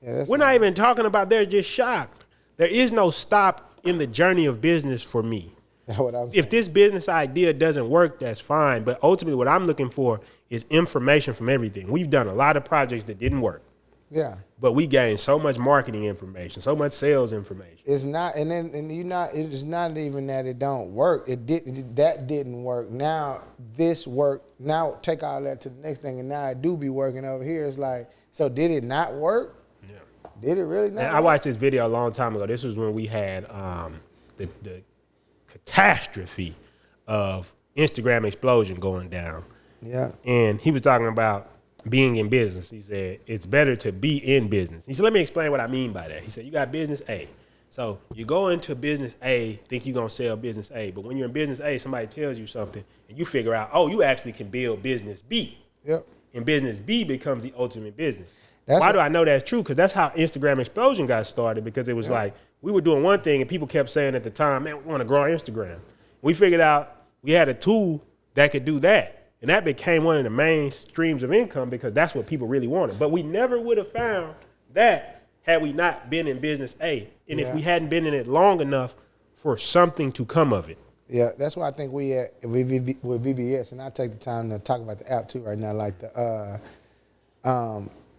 Yeah, We're not even talking about they're just shocked. There is no stop in the journey of business for me. That's what I'm If saying. this business idea doesn't work, that's fine. But ultimately what I'm looking for is information from everything. We've done a lot of projects that didn't work. Yeah. But we gained so much marketing information, so much sales information. It's not, it's not even that it don't work. That didn't work. Now this worked. Now take all that to the next thing, and now it do be working over here. It's like, so did it not work? Yeah. Did it really not? I watched this video a long time ago. This was when we had the catastrophe of Instagram explosion going down. Yeah. And he was talking about being in business. He said, it's better to be in business. He said, let me explain what I mean by that. He said, you got business A. So you go into business A, think you're going to sell business A. But when you're in business A, somebody tells you something, and you figure out, oh, you actually can build business B. Yep. And business B becomes the ultimate business. That's Why what- do I know that's true? Because that's how Instagram explosion got started, because it was like, we were doing one thing, and people kept saying at the time, man, we want to grow our Instagram. We figured out we had a tool that could do that. And that became one of the main streams of income because that's what people really wanted. But we never would have found that had we not been in business A. And if we hadn't been in it long enough for something to come of it. Yeah, that's why I think we at with VBS, and I take the time to talk about the app too right now. Like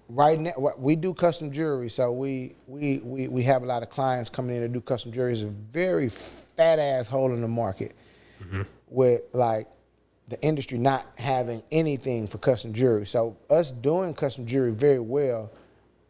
right now we do custom jewelry, so we have a lot of clients coming in to do custom jewelry. It's a very fat ass hole in the market with like the industry not having anything for custom jewelry. So us doing custom jewelry very well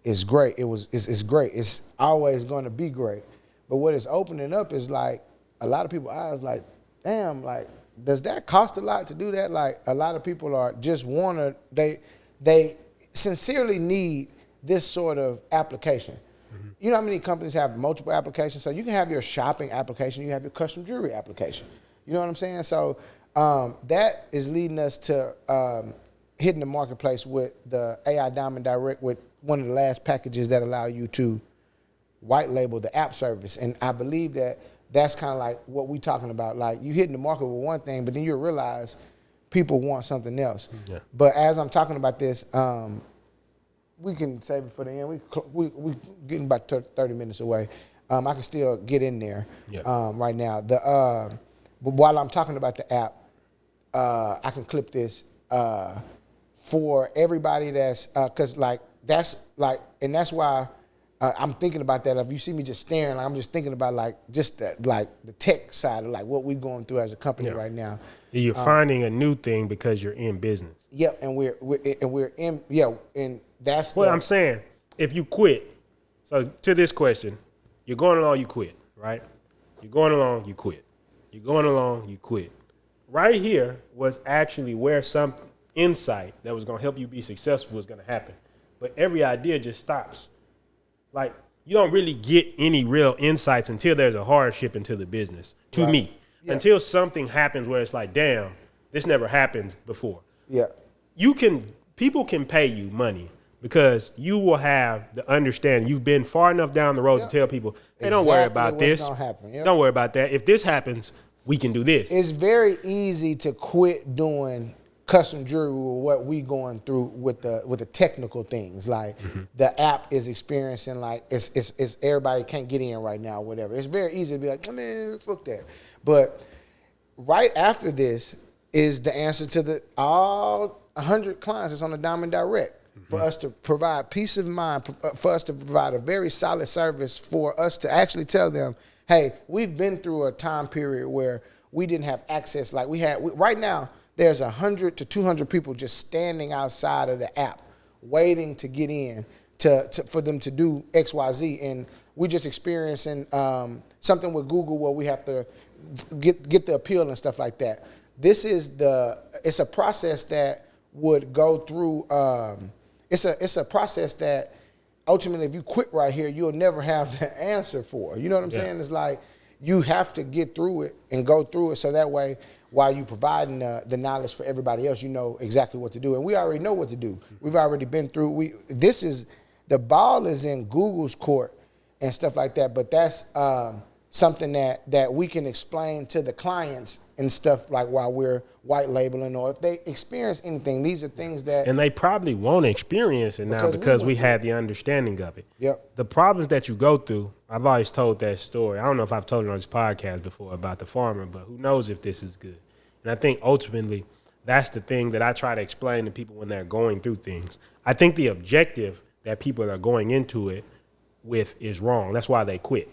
is great. It's great. It's always going to be great. But what it's opening up is like a lot of people's eyes like, damn, like, does that cost a lot to do that? Like, a lot of people are just they sincerely need this sort of application. Mm-hmm. You know how many companies have multiple applications? So you can have your shopping application, you have your custom jewelry application. You know what I'm saying? So that is leading us to hitting the marketplace with the AI Diamond Direct, with one of the last packages that allow you to white label the app service. And I believe that that's kind of like what we're talking about. Like, you hitting the market with one thing, but then you realize people want something else. Yeah. But as I'm talking about this, we can save it for the end. We getting about 30 minutes away. I can still get in there right now. But while I'm talking about the app, I can clip this for everybody that's, cause like that's like, and that's why I'm thinking about that. If you see me just staring, I'm just thinking about like just the tech side of like what we're going through as a company right now. You're finding a new thing because you're in business. Yep, and we're in and that's what I'm saying. If you quit, so to this question, you're going along, you quit, right? You're going along, you quit. You're going along, you quit. Right here was actually where some insight that was going to help you be successful was going to happen. But every idea just stops. Like, you don't really get any real insights until there's a hardship into the business, to me. Yeah. Until something happens where it's like, damn, this never happened before. Yeah. People can pay you money because you will have the understanding. You've been far enough down the road to tell people, hey, don't worry about this. Don't worry about that. If this happens, we can do this. It's very easy to quit doing custom jewelry with what we going through with the technical things. Like the app is experiencing like it's everybody can't get in right now, whatever. It's very easy to be like, man, fuck that. But right after this is the answer to all 100 clients that's on the Diamond Direct. For us to provide peace of mind, for us to provide a very solid service, for us to actually tell them, hey, we've been through a time period where we didn't have access like we had. Right now, there's 100 to 200 people just standing outside of the app waiting to get in for them to do X, Y, Z. And we're just experiencing something with Google where we have to get the appeal and stuff like that. It's a process that would go through, it's a process that ultimately if you quit right here, you'll never have the answer for. You know what I'm saying? It's like you have to get through it and go through it so that way while you providing the knowledge for everybody else, you know exactly what to do. And we already know what to do. We've already been through, the ball is in Google's court and stuff like that, but that's something that we can explain to the clients and stuff like while we're white labeling, or if they experience anything, these are things that... And they probably won't experience it now because we had the understanding of it. Yep. The problems that you go through, I've always told that story. I don't know if I've told it on this podcast before about the farmer, but who knows if this is good. And I think ultimately that's the thing that I try to explain to people when they're going through things. I think the objective that people are going into it with is wrong. That's why they quit.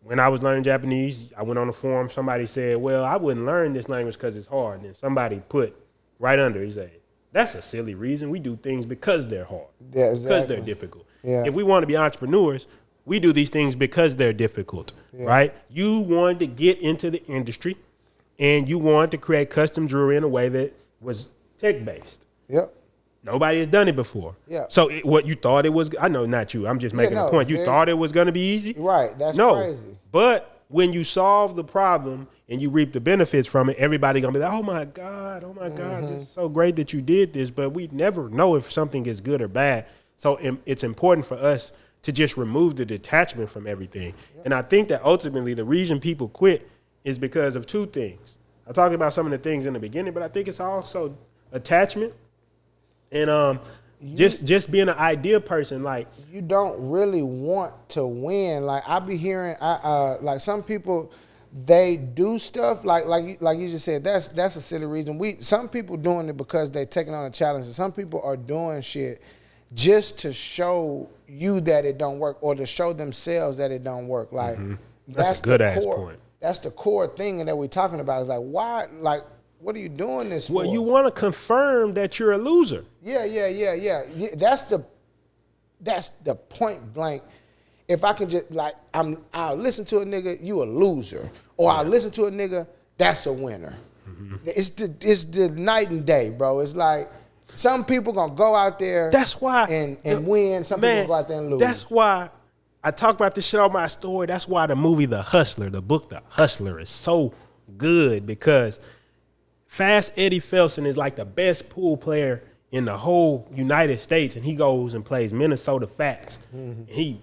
When I was learning Japanese, I went on a forum. Somebody said, well, I wouldn't learn this language because it's hard. And then somebody put right under, he said, that's a silly reason. We do things because they're hard, because they're difficult. Yeah. If we want to be entrepreneurs, we do these things because they're difficult, right? You wanted to get into the industry and you wanted to create custom jewelry in a way that was tech-based. Yep. Nobody has done it before. Yeah. So what you thought it was, I know not you, I'm just making a point. You thought it was going to be easy? Right, that's crazy. But when you solve the problem and you reap the benefits from it, everybody going to be like, oh my God, it's so great that you did this, but we never know if something is good or bad. So it's important for us to just remove the detachment from everything. Yep. And I think that ultimately the reason people quit is because of two things. I talked about some of the things in the beginning, but I think it's also attachment and just being an idea person. Like, you don't really want to win. Like, I be hearing like some people, they do stuff like you just said, that's a silly reason. Some people doing it because they're taking on a challenge, and some people are doing shit just to show you that it don't work, or to show themselves that it don't work. Like, that's a good ass point. That's the core thing that we're talking about. Is like, why? Like, what are you doing this for? Well, you want to confirm that you're a loser. Yeah. That's the That's the point blank. If I can just like I'll listen to a nigga, you a loser, or I'll listen to a nigga, that's a winner. It's the night and day, bro. It's like some people gonna go out there. That's why and win. Some people gonna go out there and lose. That's why I talk about this shit on my story. That's why the movie The Hustler, the book The Hustler, is so good because Fast Eddie Felson is like the best pool player in the whole United States, and he goes and plays Minnesota Fats. And he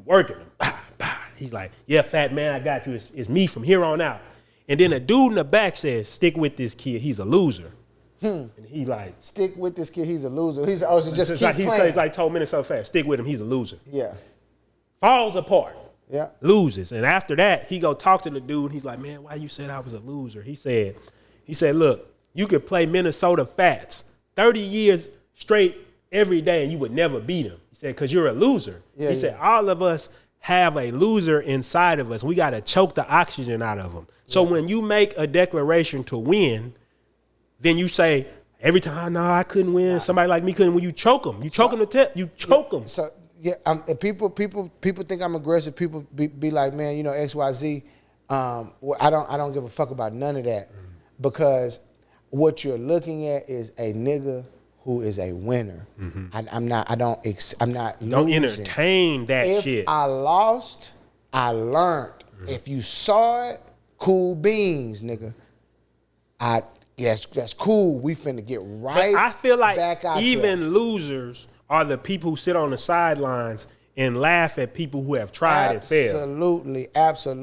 working them. Bah, bah. He's like, yeah, fat man, I got you. It's me from here on out. And then a dude in the back says, stick with this kid. He's a loser. And he like, stick with this kid. He's a loser. He's so just keep like, playing. He's like told Minnesota Fats, stick with him. He's a loser. Yeah. Falls apart. Yeah. Loses. And after that, he go talk to the dude. He's like, man, why you said I was a loser? He said, look, you could play Minnesota Fats 30 years straight every day and you would never beat him. He said, because you're a loser. Yeah, he said, all of us have a loser inside of us. We got to choke the oxygen out of them. So when you make a declaration to win, then you say, every time, no, I couldn't win. Somebody like me couldn't win. You choke them. You choke them to tip. You choke them. So, yeah, people think I'm aggressive. People be like, man, you know, XYZ. Well, I don't give a fuck about none of that because what you're looking at is a nigga who is a winner. I'm not Don't losing. entertain that shit. If I lost, I learned. If you saw it, cool beans, nigga. That's cool. We finna get right. But I feel like back out even there. losers are the people who sit on the sidelines and laugh at people who have tried and failed. Absolutely.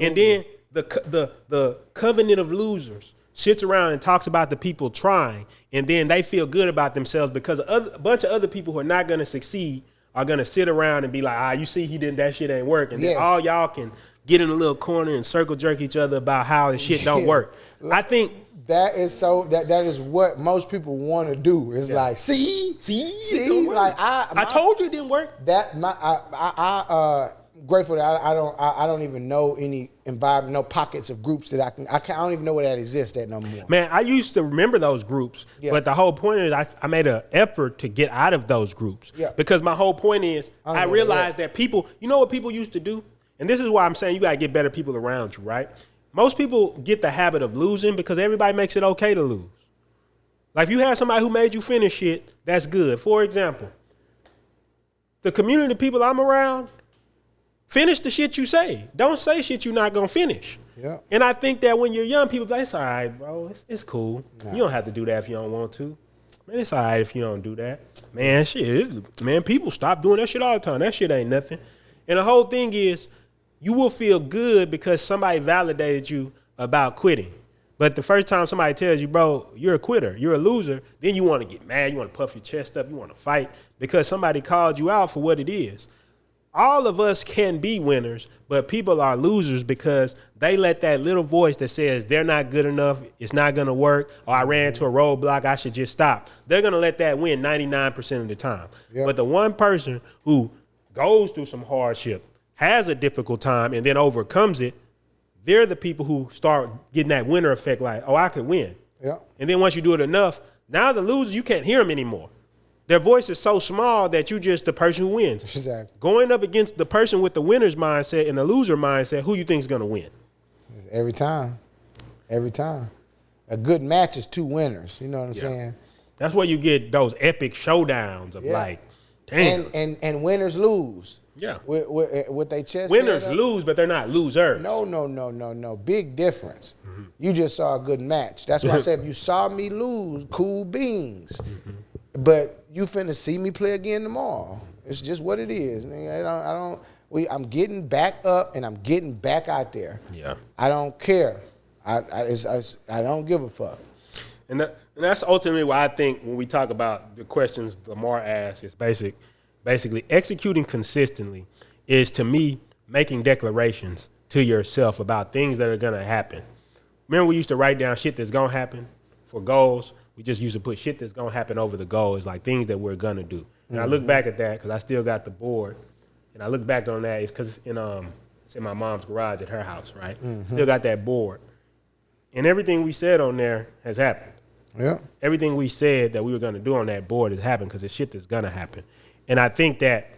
And then the covenant of losers sits around and talks about the people trying, and then they feel good about themselves because a bunch of other people who are not going to succeed are going to sit around and be like, you see, that shit ain't working. And then all y'all can get in a little corner and circle jerk each other about how the shit don't work. I think that is that is what most people want to do. It's like, see, like I told you it didn't work. That I grateful that I don't even know any environment, no pockets of groups that I don't even know where that exists at no more. Man, I used to remember those groups, but the whole point is I made an effort to get out of those groups. Because my whole point is I realized that people, you know what people used to do? And this is why I'm saying you got to get better people around you, right? Most people get the habit of losing because everybody makes it okay to lose. Like if you have somebody who made you finish shit, that's good. For example, the community of people I'm around, finish the shit you say. Don't say shit you're not going to finish. Yeah. And I think that when you're young, people be like, it's all right, bro. It's cool. Nah. You don't have to do that if you don't want to. Man, it's all right if you don't do that. Man, man, people stop doing that shit all the time. That shit ain't nothing. And the whole thing is, you will feel good because somebody validated you about quitting. But the first time somebody tells you, bro, you're a quitter, you're a loser, then you want to get mad, you want to puff your chest up, you want to fight because somebody called you out for what it is. All of us can be winners, but people are losers because they let that little voice that says they're not good enough, it's not going to work, or I ran into a roadblock, I should just stop. They're going to let that win 99% of the time. Yep. But the one person who goes through some hardship, has a difficult time, and then overcomes it, they're the people who start getting that winner effect like, I could win. Yeah. And then once you do it enough, now the losers, you can't hear them anymore. Their voice is so small that you just the person who wins. Exactly. Going up against the person with the winner's mindset and the loser mindset, who you think is going to win? Every time. A good match is two winners. You know what I'm saying? That's where you get those epic showdowns of like, damn. And winners lose. Yeah. With their chest. Winners lose, but they're not losers. No. Big difference. Mm-hmm. You just saw a good match. That's why I said if you saw me lose, cool beans. Mm-hmm. But you finna see me play again tomorrow. It's just what it is. I'm getting back up and I'm getting back out there. Yeah. I don't care. I don't give a fuck. And that's ultimately why I think when we talk about the questions Lamar asked, it's basically executing consistently is, to me, making declarations to yourself about things that are going to happen. Remember we used to write down shit that's going to happen for goals? We just used to put shit that's going to happen over the goal is like things that we're going to do. And I look back at that because I still got the board. And I look back on that. It's because it's in my mom's garage at her house, right? Mm-hmm. Still got that board. And everything we said on there has happened. Yeah. Everything we said that we were going to do on that board has happened because it's shit that's going to happen. And I think that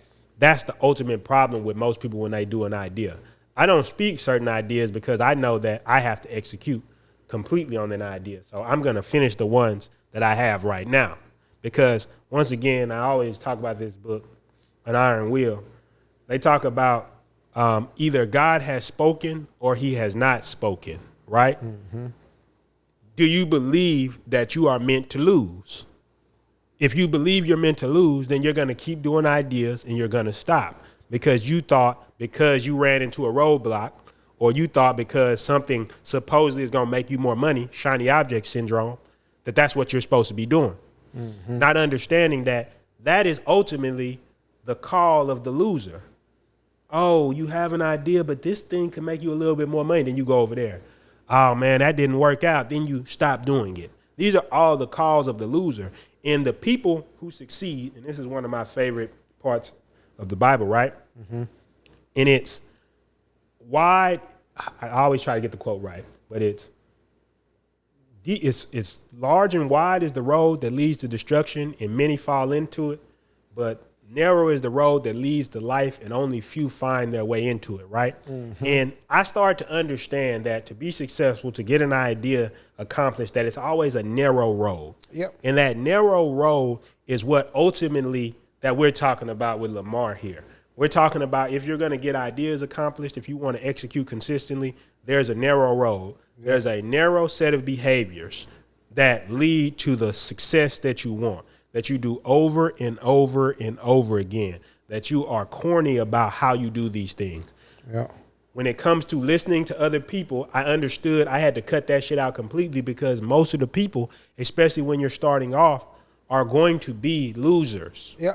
That's the ultimate problem with most people when they do an idea. I don't speak certain ideas because I know that I have to execute completely on an idea. So I'm going to finish the ones that I have right now. Because once again, I always talk about this book, An Iron Will. They talk about either God has spoken or he has not spoken, right? Mm-hmm. Do you believe that you are meant to lose? If you believe you're meant to lose, then you're going to keep doing ideas and you're going to stop because you thought because you ran into a roadblock or you thought because something supposedly is going to make you more money, shiny object syndrome, that that's what you're supposed to be doing. Mm-hmm. Not understanding that that is ultimately the call of the loser. Oh, you have an idea, but this thing can make you a little bit more money. Then you go over there. Oh, man, that didn't work out. Then you stop doing it. These are all the calls of the loser. And the people who succeed, and this is one of my favorite parts of the Bible, right? Mm-hmm. And it's wide. I always try to get the quote right, but it's large and wide is the road that leads to destruction, and many fall into it. But narrow is the road that leads to life, and only few find their way into it, right? Mm-hmm. And I start to understand that to be successful, to get an idea accomplished, that it's always a narrow road. Yep. And that narrow road is what ultimately that we're talking about with Lamar here. We're talking about if you're going to get ideas accomplished, if you want to execute consistently, there's a narrow road. Yep. There's a narrow set of behaviors that lead to the success that you want, that you do over and over and over again, that you are corny about how you do these things. Yeah. When it comes to listening to other people, I understood I had to cut that shit out completely because most of the people, especially when you're starting off, are going to be losers. Yeah.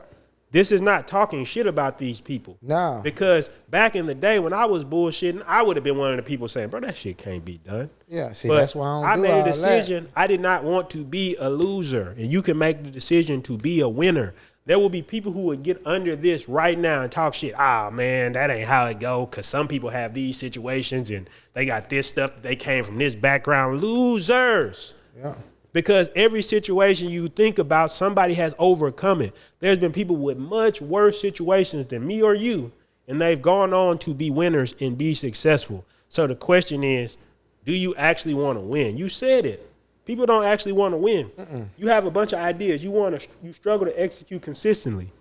This is not talking shit about these people. No. Because back in the day when I was bullshitting, I would have been one of the people saying, bro, that shit can't be done. Yeah, see, but that's why I made a decision. That. I did not want to be a loser. And you can make the decision to be a winner. There will be people who would get under this right now and talk shit. Ah, man, that ain't how it go. Because some people have these situations and they got this stuff that they came from this background. Losers. Yeah. Because every situation you think about, somebody has overcome it. There's been people with much worse situations than me or you, and they've gone on to be winners and be successful. So the question is, do you actually want to win? You said it. People don't actually want to win. Mm-mm. You have a bunch of ideas. You struggle to execute consistently.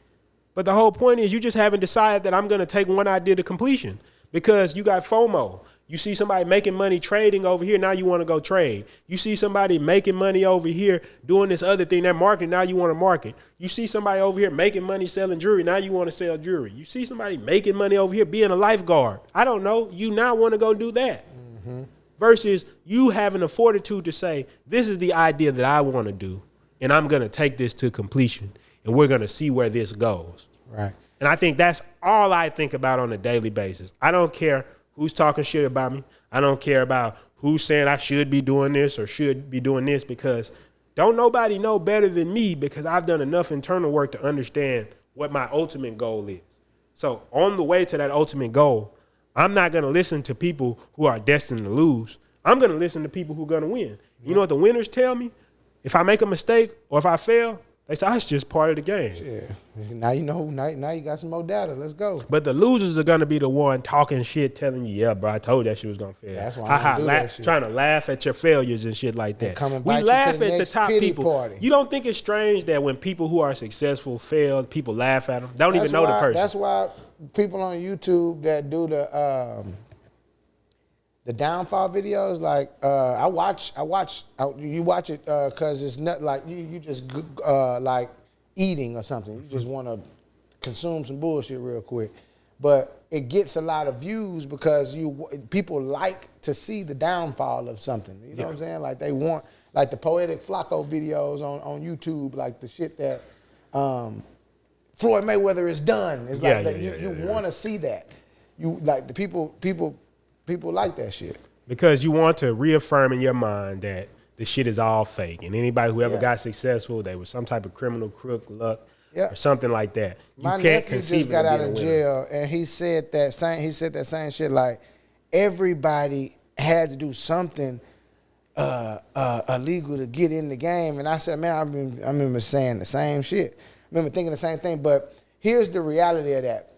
But the whole point is you just haven't decided that I'm going to take one idea to completion because you got FOMO. You see somebody making money trading over here, now you want to go trade. You see somebody making money over here doing this other thing, they're marketing, now you want to market. You see somebody over here making money selling jewelry, now you want to sell jewelry. You see somebody making money over here being a lifeguard. I don't know, you now want to go do that. Mm-hmm. Versus you having the fortitude to say, this is the idea that I want to do, and I'm going to take this to completion, and we're going to see where this goes. Right. And I think that's all I think about on a daily basis. I don't care who's talking shit about me. I don't care about who's saying I should be doing this or should be doing this because don't nobody know better than me because I've done enough internal work to understand what my ultimate goal is. So on the way to that ultimate goal, I'm not going to listen to people who are destined to lose. I'm going to listen to people who are going to win. You know what the winners tell me? If I make a mistake or if I fail, they say, it's just part of the game. Yeah. Now you know. Now you got some more data. Let's go. But the losers are going to be the one talking shit, telling you, yeah, bro, I told that shit was going to fail. That's why I don't do that shit. Trying to laugh at your failures and shit like that. We laugh at the top people. Party. You don't think it's strange that when people who are successful fail, people laugh at them? They don't even know the person. That's why people on YouTube that do the downfall videos, like you watch it because it's not like you just like eating or something. You just want to consume some bullshit real quick, but it gets a lot of views because people like to see the downfall of something. You know what I'm saying? Like they want, like the Poetic Flacco videos on YouTube, like the shit that Floyd Mayweather is done. It's like you want to see that. You like the people like that shit. Because you want to reaffirm in your mind that the shit is all fake. And anybody who ever got successful, they were some type of criminal crook, luck, or something like that. My nephew just got out of jail, and he said that same shit. Like everybody had to do something illegal to get in the game. And I said, man, I remember saying the same shit. I remember thinking the same thing. But here's the reality of that.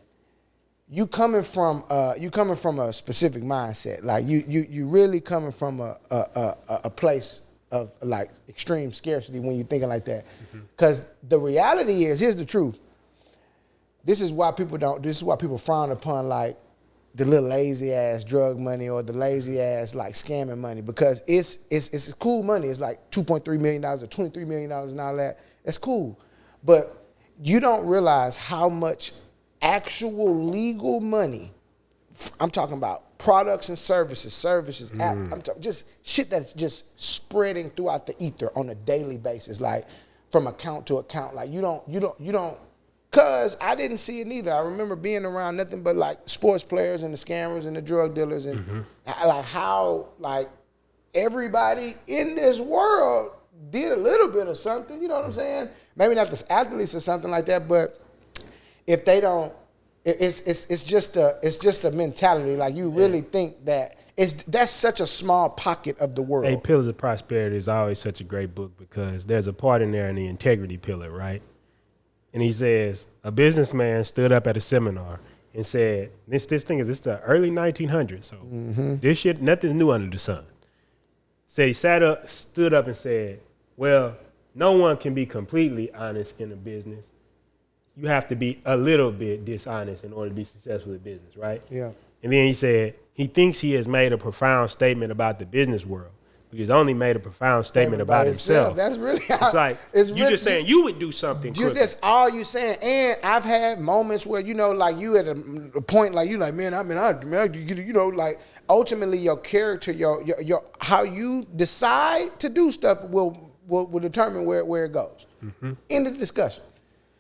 you coming from a specific mindset. Like you really coming from a place of like extreme scarcity when you're thinking like that. Because the reality is, here's the truth. This is why people frown upon like the little lazy ass drug money or the lazy ass like scamming money, because it's cool money. It's like $2.3 million or $23 million and all that. That's cool. But you don't realize how much actual legal money, I'm talking about products and services, I'm talking just shit that's just spreading throughout the ether on a daily basis, like from account to account. Like you don't, cause I didn't see it neither. I remember being around nothing but like sports players and the scammers and the drug dealers and like how like everybody in this world did a little bit of something, you know what I'm saying? Maybe not the athletes or something like that, but if they don't, it's just a mentality. Like you really think that that's such a small pocket of the world. 8 Pillars of Prosperity is always such a great book because there's a part in there in the integrity pillar, right? And he says a businessman stood up at a seminar and said, this thing is the early 1900s, so this shit, nothing's new under the sun. So he stood up and said, well, no one can be completely honest in a business. You have to be a little bit dishonest in order to be successful in business, right? Yeah. And then he said he thinks he has made a profound statement about the business world, but he's only made a profound statement about himself. That's really how, it's like you just saying you would do something. That's all you saying. And I've had moments where like you at a point like you like, man, you know, like ultimately your character, your how you decide to do stuff will determine where it goes. End of the discussion.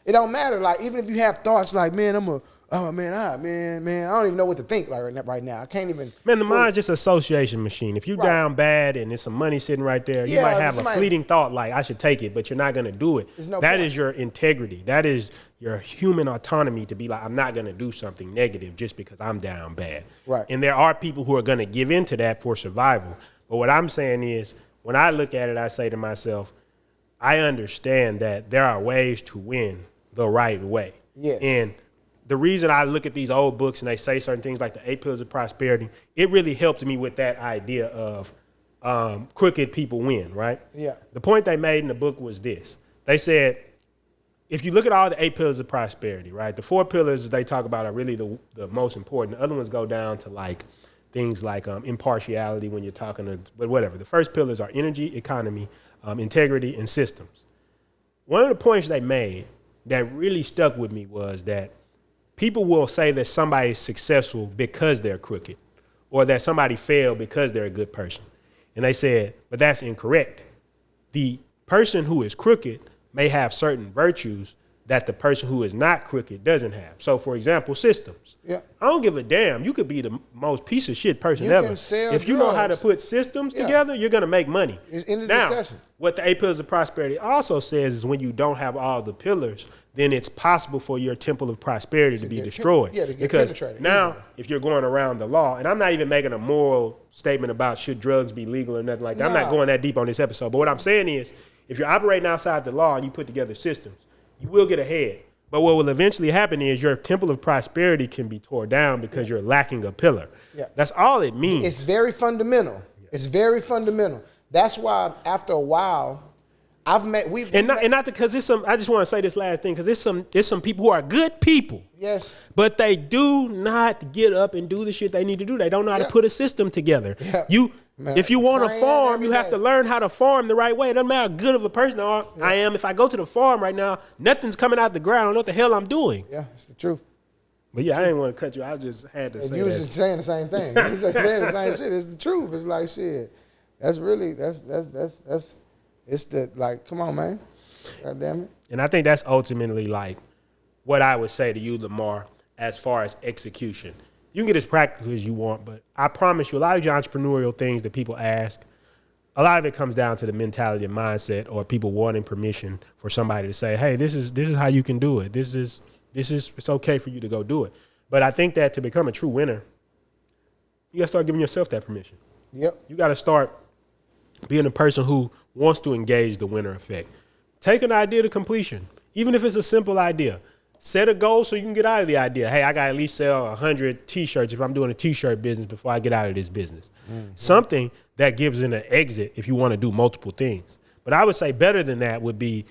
It don't matter. Like even if you have thoughts like, man, I don't even know what to think like right now. I can't even. Man, the mind's just an association machine. If you're down bad and there's some money sitting right there, you might have a fleeting thought like, I should take it, but you're not going to do it. That is your integrity. That is your human autonomy to be like, I'm not going to do something negative just because I'm down bad. Right. And there are people who are going to give in to that for survival. But what I'm saying is, when I look at it, I say to myself, I understand that there are ways to win the right way. Yeah. And the reason I look at these old books and they say certain things like the 8 Pillars of Prosperity, it really helped me with that idea of crooked people win, right? Yeah. The point they made in the book was this. They said, if you look at all the 8 Pillars of Prosperity, right, the 4 pillars they talk about are really the most important. The other ones go down to like things like impartiality when you're talking to, but whatever. The first pillars are energy, economy, integrity, and systems. One of the points they made that really stuck with me was that people will say that somebody is successful because they're crooked or that somebody failed because they're a good person. And they said, but that's incorrect. The person who is crooked may have certain virtues that the person who is not crooked doesn't have. So, for example, systems. Yeah. I don't give a damn. You could be the most piece of shit person ever. If you know how to put systems together, you're going to make money. It's in the discussion. What the 8 Pillars of Prosperity also says is when you don't have all the pillars, then it's possible for your temple of prosperity to be destroyed. To get penetrated. Now, if you're going around the law, and I'm not even making a moral statement about should drugs be legal or nothing like that. No. I'm not going that deep on this episode. But what I'm saying is, if you're operating outside the law and you put together systems, you will get ahead. But what will eventually happen is your temple of prosperity can be torn down because you're lacking a pillar. Yeah. That's all it means. It's very fundamental. Yeah. It's very fundamental. That's why after a while, not because it's some. I just want to say this last thing because there's some people who are good people. Yes. But they do not get up and do the shit they need to do. They don't know how to put a system together. Yeah. If you want to farm, you have to learn how to farm the right way. It doesn't matter how good of a person I am. If I go to the farm right now, nothing's coming out the ground. I don't know what the hell I'm doing. Yeah, it's the truth. But yeah, I didn't want to cut you. I just had to say that. You was just saying the same thing. You was saying the same shit. It's the truth. It's like shit. That's it's the, like, come on, man. God damn it. And I think that's ultimately like what I would say to you, Lamar, as far as execution. You can get as practical as you want, but I promise you a lot of your entrepreneurial things that people ask, a lot of it comes down to the mentality and mindset or people wanting permission for somebody to say, hey, this is how you can do it. It's okay for you to go do it. But I think that to become a true winner, you got to start giving yourself that permission. Yep. You got to start being a person who wants to engage the winner effect. Take an idea to completion, even if it's a simple idea. Set a goal so you can get out of the idea. Hey, I got to at least sell 100 T-shirts if I'm doing a T-shirt business before I get out of this business. Mm-hmm. Something that gives an exit if you want to do multiple things. But I would say better than that would be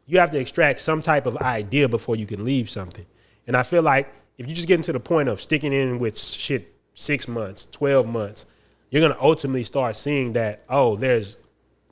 you have to extract some type of idea before you can leave something. And I feel like if you just get into the point of sticking in with shit 6 months, 12 months, you're going to ultimately start seeing that, there's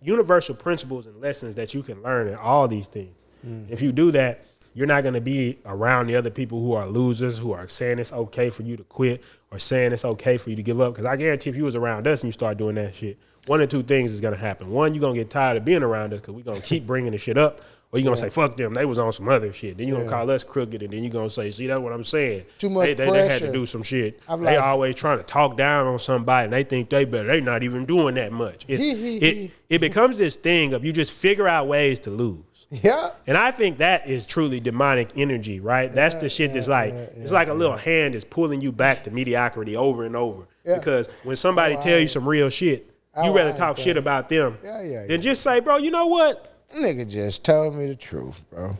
universal principles and lessons that you can learn in all these things. Mm-hmm. If you do that, you're not going to be around the other people who are losers, who are saying it's okay for you to quit or saying it's okay for you to give up. Because I guarantee if you was around us and you start doing that shit, one or two things is going to happen. One, you're going to get tired of being around us because we're going to keep bringing the shit up. Or you're going to say, fuck them, they was on some other shit. Then you're going to call us crooked, and then you're going to say, see, that's what I'm saying. Too much they pressure. They had to do some shit. They always trying to talk down on somebody, and they think they better. They not even doing that much. It becomes this thing of you just figure out ways to lose. Yeah. And I think that is truly demonic energy, right? That's the shit that's like, it's like a little hand is pulling you back to mediocrity over and over. Yeah. Because when somebody tell you some real shit, you rather talk shit about them than just say, bro, you know what? Nigga just told me the truth, bro.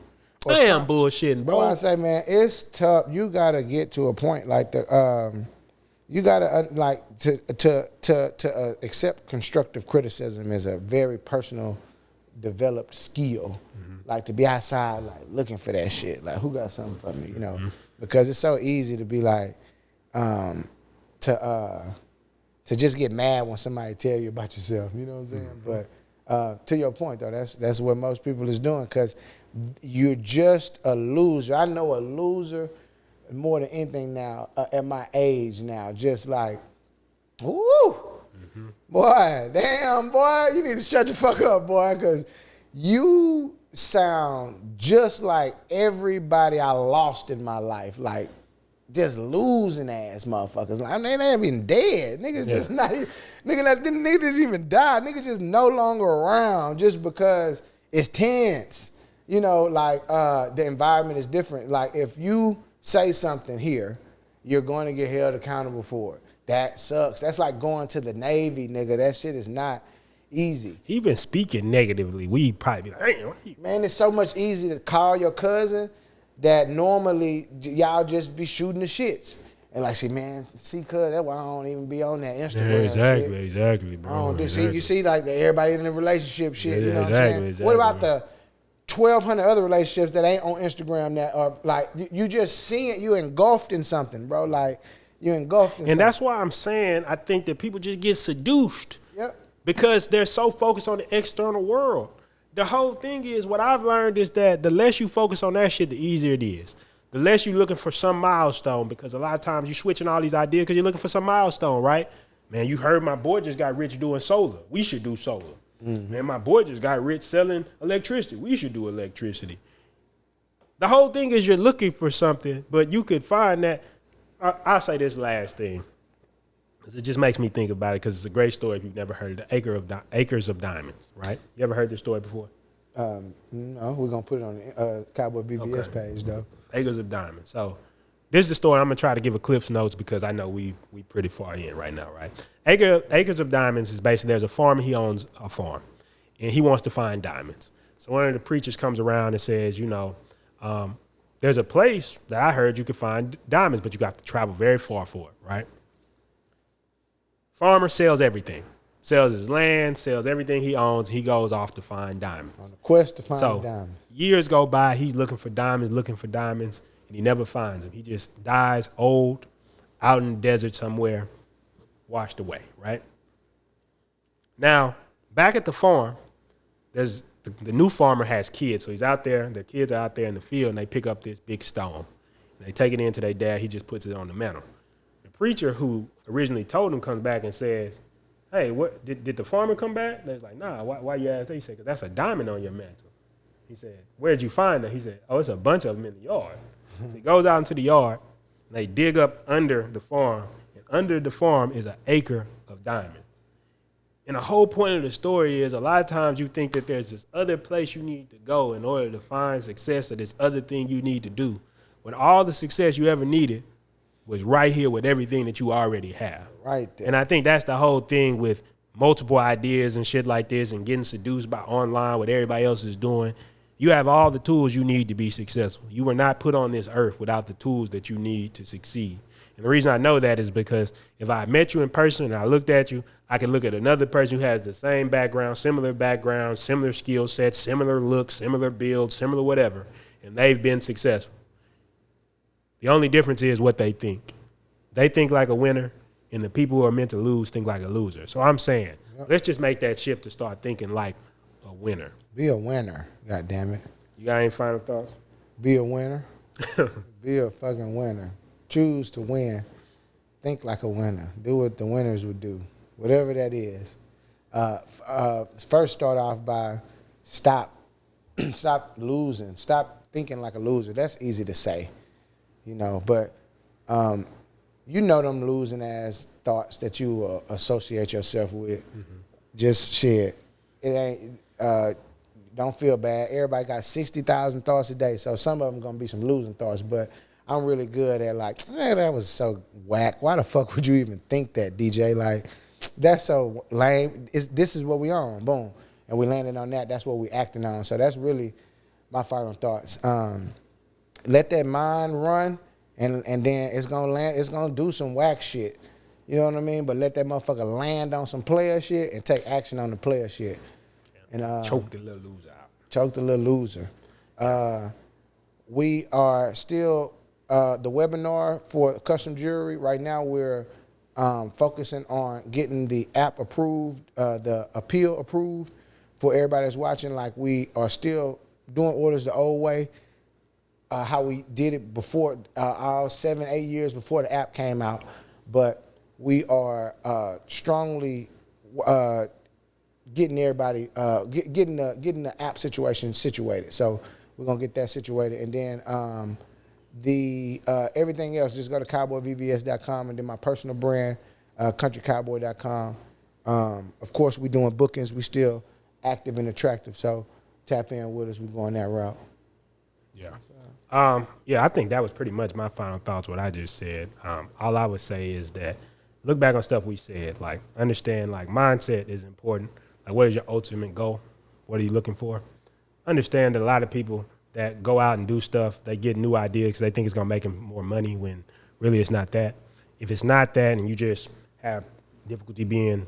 I am bullshitting, bro. I say, man, it's tough. You gotta get to a point like you gotta to accept constructive criticism is a very personal, developed skill. Mm-hmm. Like to be outside, like looking for that shit. Like who got something for me, you know? Mm-hmm. Because it's so easy to be like, to just get mad when somebody tell you about yourself. You know what I'm saying? Mm-hmm. But to your point, though, that's what most people is doing because you're just a loser. I know a loser more than anything now at my age now. Just like, woo, mm-hmm. Boy, damn, boy, you need to shut the fuck up, boy, because you sound just like everybody I lost in my life, like just losing ass motherfuckers. Like, I mean, they ain't even dead. Niggas just not even, nigga didn't even die. Nigga just no longer around just because it's tense. You know, like the environment is different. Like if you say something here, you're going to get held accountable for it. That sucks. That's like going to the Navy, nigga. That shit is not easy. Even speaking negatively, we probably be like, hey, man, it's so much easier to call your cousin that normally y'all just be shooting the shits. And like, see, man, see, cuz, that's why I don't even be on that Instagram shit. Exactly, bro. You see, like, everybody in the relationship shit, you know what I'm saying? Exactly. What about the 1,200 other relationships that ain't on Instagram that are, like, you just see it, you engulfed in something, bro. Like, you engulfed in something. And that's why I'm saying I think that people just get seduced. Yep. Because they're so focused on the external world. The whole thing is, what I've learned is that the less you focus on that shit, the easier it is. The less you're looking for some milestone, because a lot of times you're switching all these ideas because you're looking for some milestone, right? Man, you heard my boy just got rich doing solar. We should do solar. Mm-hmm. Man, my boy just got rich selling electricity. We should do electricity. The whole thing is you're looking for something, but you could find that. I'll say this last thing, because it just makes me think about it, because it's a great story if you've never heard of the Acres of Diamonds, right? You ever heard this story before? No, we're going to put it on the Cowboy BBS page, though. Acres of Diamonds. So this is the story. I'm going to try to give a Clips Notes because I know we pretty far in right now, right? Acres of Diamonds is basically, there's a farmer, he owns a farm, and he wants to find diamonds. So one of the preachers comes around and says, there's a place that I heard you could find diamonds, but you got to travel very far for it, right? Farmer sells everything. Sells his land, sells everything he owns. He goes off to find diamonds. On a quest to find diamonds. Years go by, he's looking for diamonds, and he never finds them. He just dies old, out in the desert somewhere, washed away, right? Now, back at the farm, there's the new farmer has kids. So he's out there, their kids are out there in the field, and they pick up this big stone. And they take it in to their dad. He just puts it on the mantle. The preacher who originally told him comes back and says, hey, what did the farmer come back? They're like, nah, why you ask that? He said, because that's a diamond on your mantle. He said, where'd you find that? He said, oh, it's a bunch of them in the yard. So he goes out into the yard, and they dig up under the farm, and under the farm is an acre of diamonds. And the whole point of the story is a lot of times you think that there's this other place you need to go in order to find success, or this other thing you need to do, when all the success you ever needed was right here with everything that you already have. Right there. And I think that's the whole thing with multiple ideas and shit like this, and getting seduced by online what everybody else is doing. You have all the tools you need to be successful. You were not put on this earth without the tools that you need to succeed. And the reason I know that is because if I met you in person and I looked at you, I can look at another person who has the same background, similar skill sets, similar looks, similar build, similar whatever, and they've been successful. The only difference is what they think. They think like a winner, and the people who are meant to lose think like a loser. So I'm saying, let's just make that shift to start thinking like a winner. Be a winner, God damn it. You got any final thoughts? Be a winner. Be a fucking winner. Choose to win. Think like a winner. Do what the winners would do, whatever that is. First, start off by stop losing. Stop thinking like a loser. That's easy to say, but you know them losing ass thoughts that you associate yourself with. Mm-hmm. Just shit. It ain't. Don't feel bad. Everybody got 60,000 thoughts a day, so some of them gonna be some losing thoughts. But I'm really good at that was so whack. Why the fuck would you even think that, DJ? Like, that's so lame. This is what we on. Boom, and we landed on that. That's what we acting on. So that's really my final thoughts. Let that mind run, and then it's gonna land. It's gonna do some whack shit. You know what I mean? But let that motherfucker land on some player shit and take action on the player shit. And choke the little loser out. Choke the little loser. We are still the webinar for custom jewelry. Right now we're focusing on getting the app approved, the appeal approved for everybody that's watching. Like, we are still doing orders the old way, how we did it before, all 7-8 years before the app came out. But we are strongly getting everybody, getting the app situation situated. So we're gonna get that situated, and then everything else, just go to cowboyvvs.com, and then my personal brand, countrycowboy.com. Of course, we're doing bookings. We still active and attractive, so tap in with us. We're going that route. Yeah. I think that was pretty much my final thoughts, what I just said. All I would say is that look back on stuff we said, like understand like mindset is important. Like, what is your ultimate goal? What are you looking for? Understand that a lot of people that go out and do stuff, they get new ideas because they think it's going to make them more money when really it's not that. If it's not that and you just have difficulty being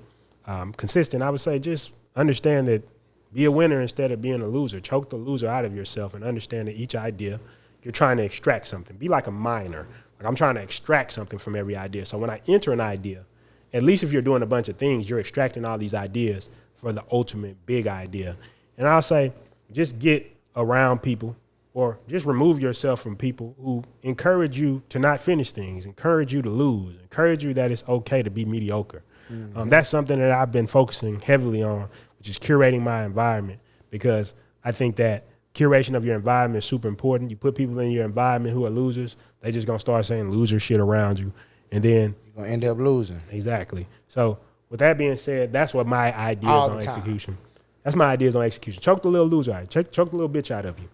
consistent, I would say just understand that be a winner instead of being a loser. Choke the loser out of yourself and understand that each idea, you're trying to extract something. Be like a miner. Like, I'm trying to extract something from every idea. So when I enter an idea, at least if you're doing a bunch of things, you're extracting all these ideas for the ultimate big idea. And I'll say just get around people, or just remove yourself from people who encourage you to not finish things, encourage you to lose, encourage you that it's okay to be mediocre. Mm-hmm. That's something that I've been focusing heavily on, which is curating my environment, because I think that curation of your environment is super important. You put people in your environment who are losers, they just gonna start saying loser shit around you, and then you're gonna end up losing. Exactly. So with that being said, that's what my ideas on execution. That's my ideas on execution. Choke the little loser out. Choke the little bitch out of you.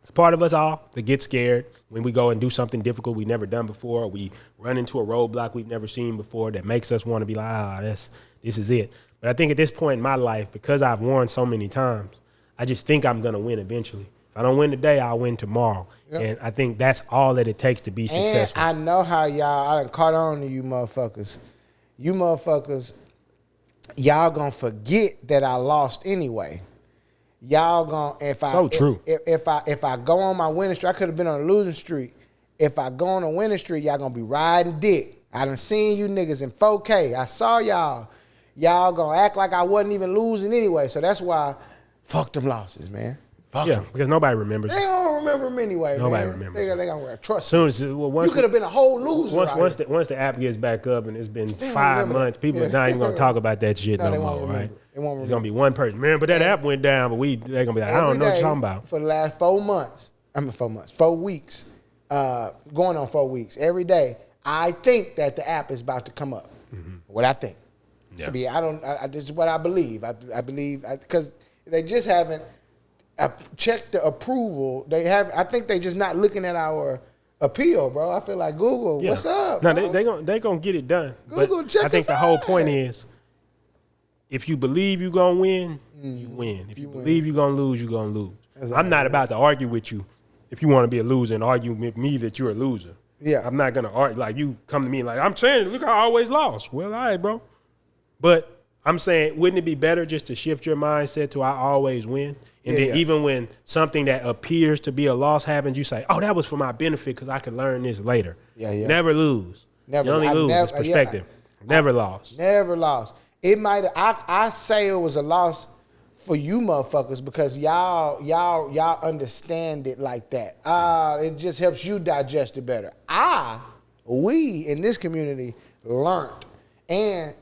It's part of us all that get scared when we go and do something difficult we've never done before, or we run into a roadblock we've never seen before that makes us want to be like, this is it. But I think at this point in my life, because I've won so many times, I just think I'm going to win eventually. If I don't win today, I'll win tomorrow. Yep. And I think that's all that it takes to be successful. And I know how I done caught on to you motherfuckers. You motherfuckers, y'all gonna forget that I lost anyway. Y'all gonna if I go on my winning streak, I could have been on a losing streak. If I go on a winning streak, y'all gonna be riding dick. I done seen you niggas in 4K. I saw y'all. Y'all gonna act like I wasn't even losing anyway. So that's why, fuck them losses, man. Fuck them. Because nobody remembers. They don't remember them anyway, nobody man. remembers. They gonna trust. Soon as you could have been a whole loser. Once the app gets back up and it's been 5 months, people are not even gonna talk about that shit no more, right? It's gonna be one person, man. But that app went down, but they're gonna be like, I don't know what you're talking about. For the last 4 months, 4 weeks, going on 4 weeks, every day, I think that the app is about to come up. Mm-hmm. What I think. Yeah. This is what I believe. I believe because they just haven't checked the approval. I think they just not looking at our appeal, bro. I feel like Google, what's up? No, they gonna get it done. Google, but I think the whole point is, if you believe you're gonna win, you win. If you believe you're gonna lose, you're gonna lose. I'm not about to argue with you if you want to be a loser and argue with me that you're a loser. Yeah. I'm not going to argue. Like, you come to me like, I'm saying, look, I always lost. Well, all right, bro. But I'm saying, wouldn't it be better just to shift your mindset to I always win? And then even when something that appears to be a loss happens, you say, oh, that was for my benefit because I could learn this later. Yeah. Never lose. Never. You only lose. It's perspective. Never lost. Never lost. It might. I say it was a loss for you motherfuckers because y'all understand it like that. It just helps you digest it better. We in this community learned, and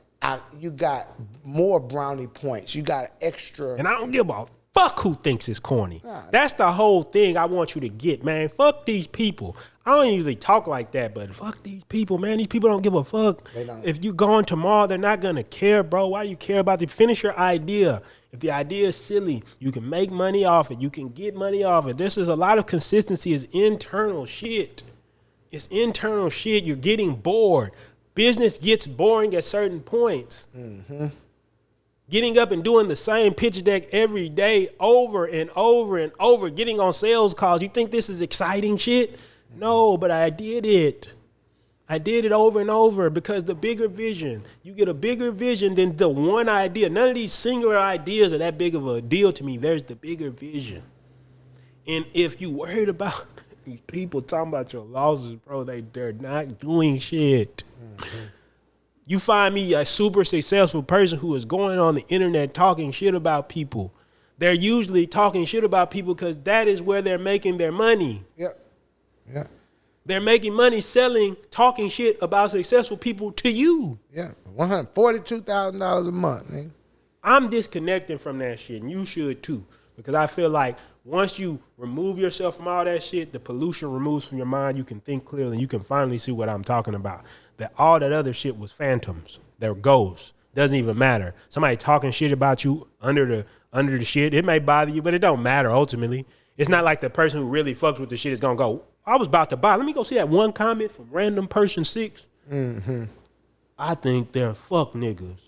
you got more brownie points. You got extra. And I don't give a fuck who thinks it's corny. That's the whole thing I want you to get, man. Fuck these people. I don't usually talk like that, but fuck these people, man. These people don't give a fuck. If you go on tomorrow, they're not going to care, bro. Why you care about it? Finish your idea. If the idea is silly, you can make money off it. You can get money off it. This is a lot of consistency is internal shit. It's internal shit. You're getting bored. Business gets boring at certain points. Mm-hmm. Getting up and doing the same pitch deck every day over and over and over, getting on sales calls. You think this is exciting shit? No, but I did it. I did it over and over because the bigger vision, you get a bigger vision than the one idea. None of these singular ideas are that big of a deal to me. There's the bigger vision. And if you worried about these people talking about your losses, bro, they're not doing shit. Mm-hmm. You find me a super successful person who is going on the internet talking shit about people. They're usually talking shit about people because that is where they're making their money. Yeah. They're making money talking shit about successful people to you. Yeah, $142,000 a month, man. I'm disconnecting from that shit, and you should too, because I feel like once you remove yourself from all that shit, the pollution removes from your mind. You can think clearly, and you can finally see what I'm talking about. That all that other shit was phantoms. They're ghosts. Doesn't even matter. Somebody talking shit about you under the shit, it may bother you, but it don't matter ultimately. It's not like the person who really fucks with the shit is gonna go, I was about to buy. Let me go see that one comment from random person 6. Mm-hmm. I think they're fuck niggas.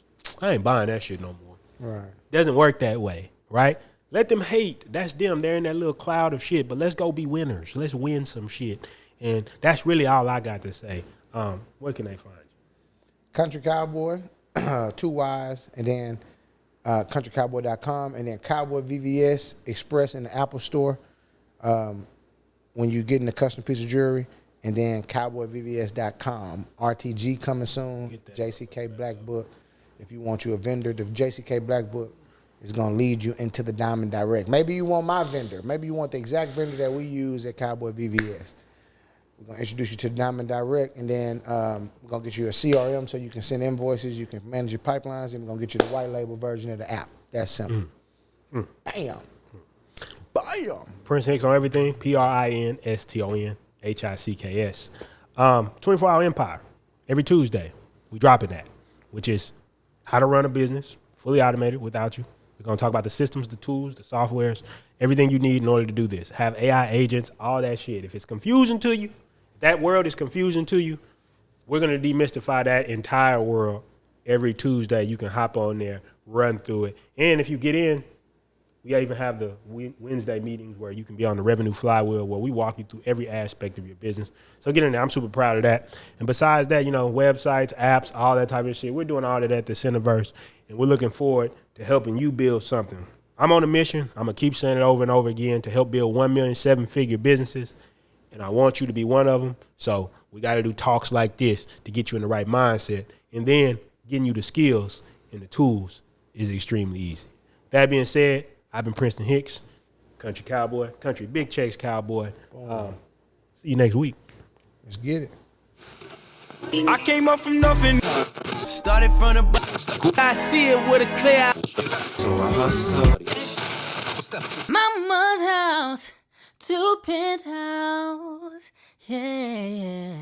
I ain't buying that shit no more. Right. Doesn't work that way, right? Let them hate. That's them. They're in that little cloud of shit. But let's go be winners. Let's win some shit. And that's really all I got to say. Where can they find you? Country Cowboy, 2 Y's, and then countrycowboy.com, and then Cowboy VVS Express in the Apple Store. When you get in the custom piece of jewelry, and then cowboyvvs.com. RTG coming soon. JCK Black Book. If you want you a vendor, the JCK Black Book is going to lead you into the Diamond Direct. Maybe you want my vendor. Maybe you want the exact vendor that we use at Cowboy VVS. We're going to introduce you to the Diamond Direct, and then we're going to get you a CRM so you can send invoices, you can manage your pipelines, and we're going to get you the white label version of the app. That's simple. Bam. Bam. Prince Hicks on everything. PRINSTON HICKS. 24-hour empire. Every Tuesday, we dropping that, which is how to run a business, fully automated without you. We're going to talk about the systems, the tools, the softwares, everything you need in order to do this. Have AI agents, all that shit. If it's confusing to you, if that world is confusing to you, we're going to demystify that entire world every Tuesday. You can hop on there, run through it. And if you get in, we even have the Wednesday meetings where you can be on the revenue flywheel where we walk you through every aspect of your business. So get in there. I'm super proud of that. And besides that, websites, apps, all that type of shit, we're doing all of that at the Centerverse. And we're looking forward to helping you build something. I'm on a mission. I'm going to keep saying it over and over again to help build 1 million 7-figure businesses. And I want you to be one of them. So we got to do talks like this to get you in the right mindset. And then getting you the skills and the tools is extremely easy. That being said, I've been Prinston Hicks, Country Cowboy, Country Big Checks Cowboy. See you next week. Let's get it. I came up from nothing. Started from the bottom. I see it with a clear eye. So I hustle. Mama's house to Penthouse. Yeah.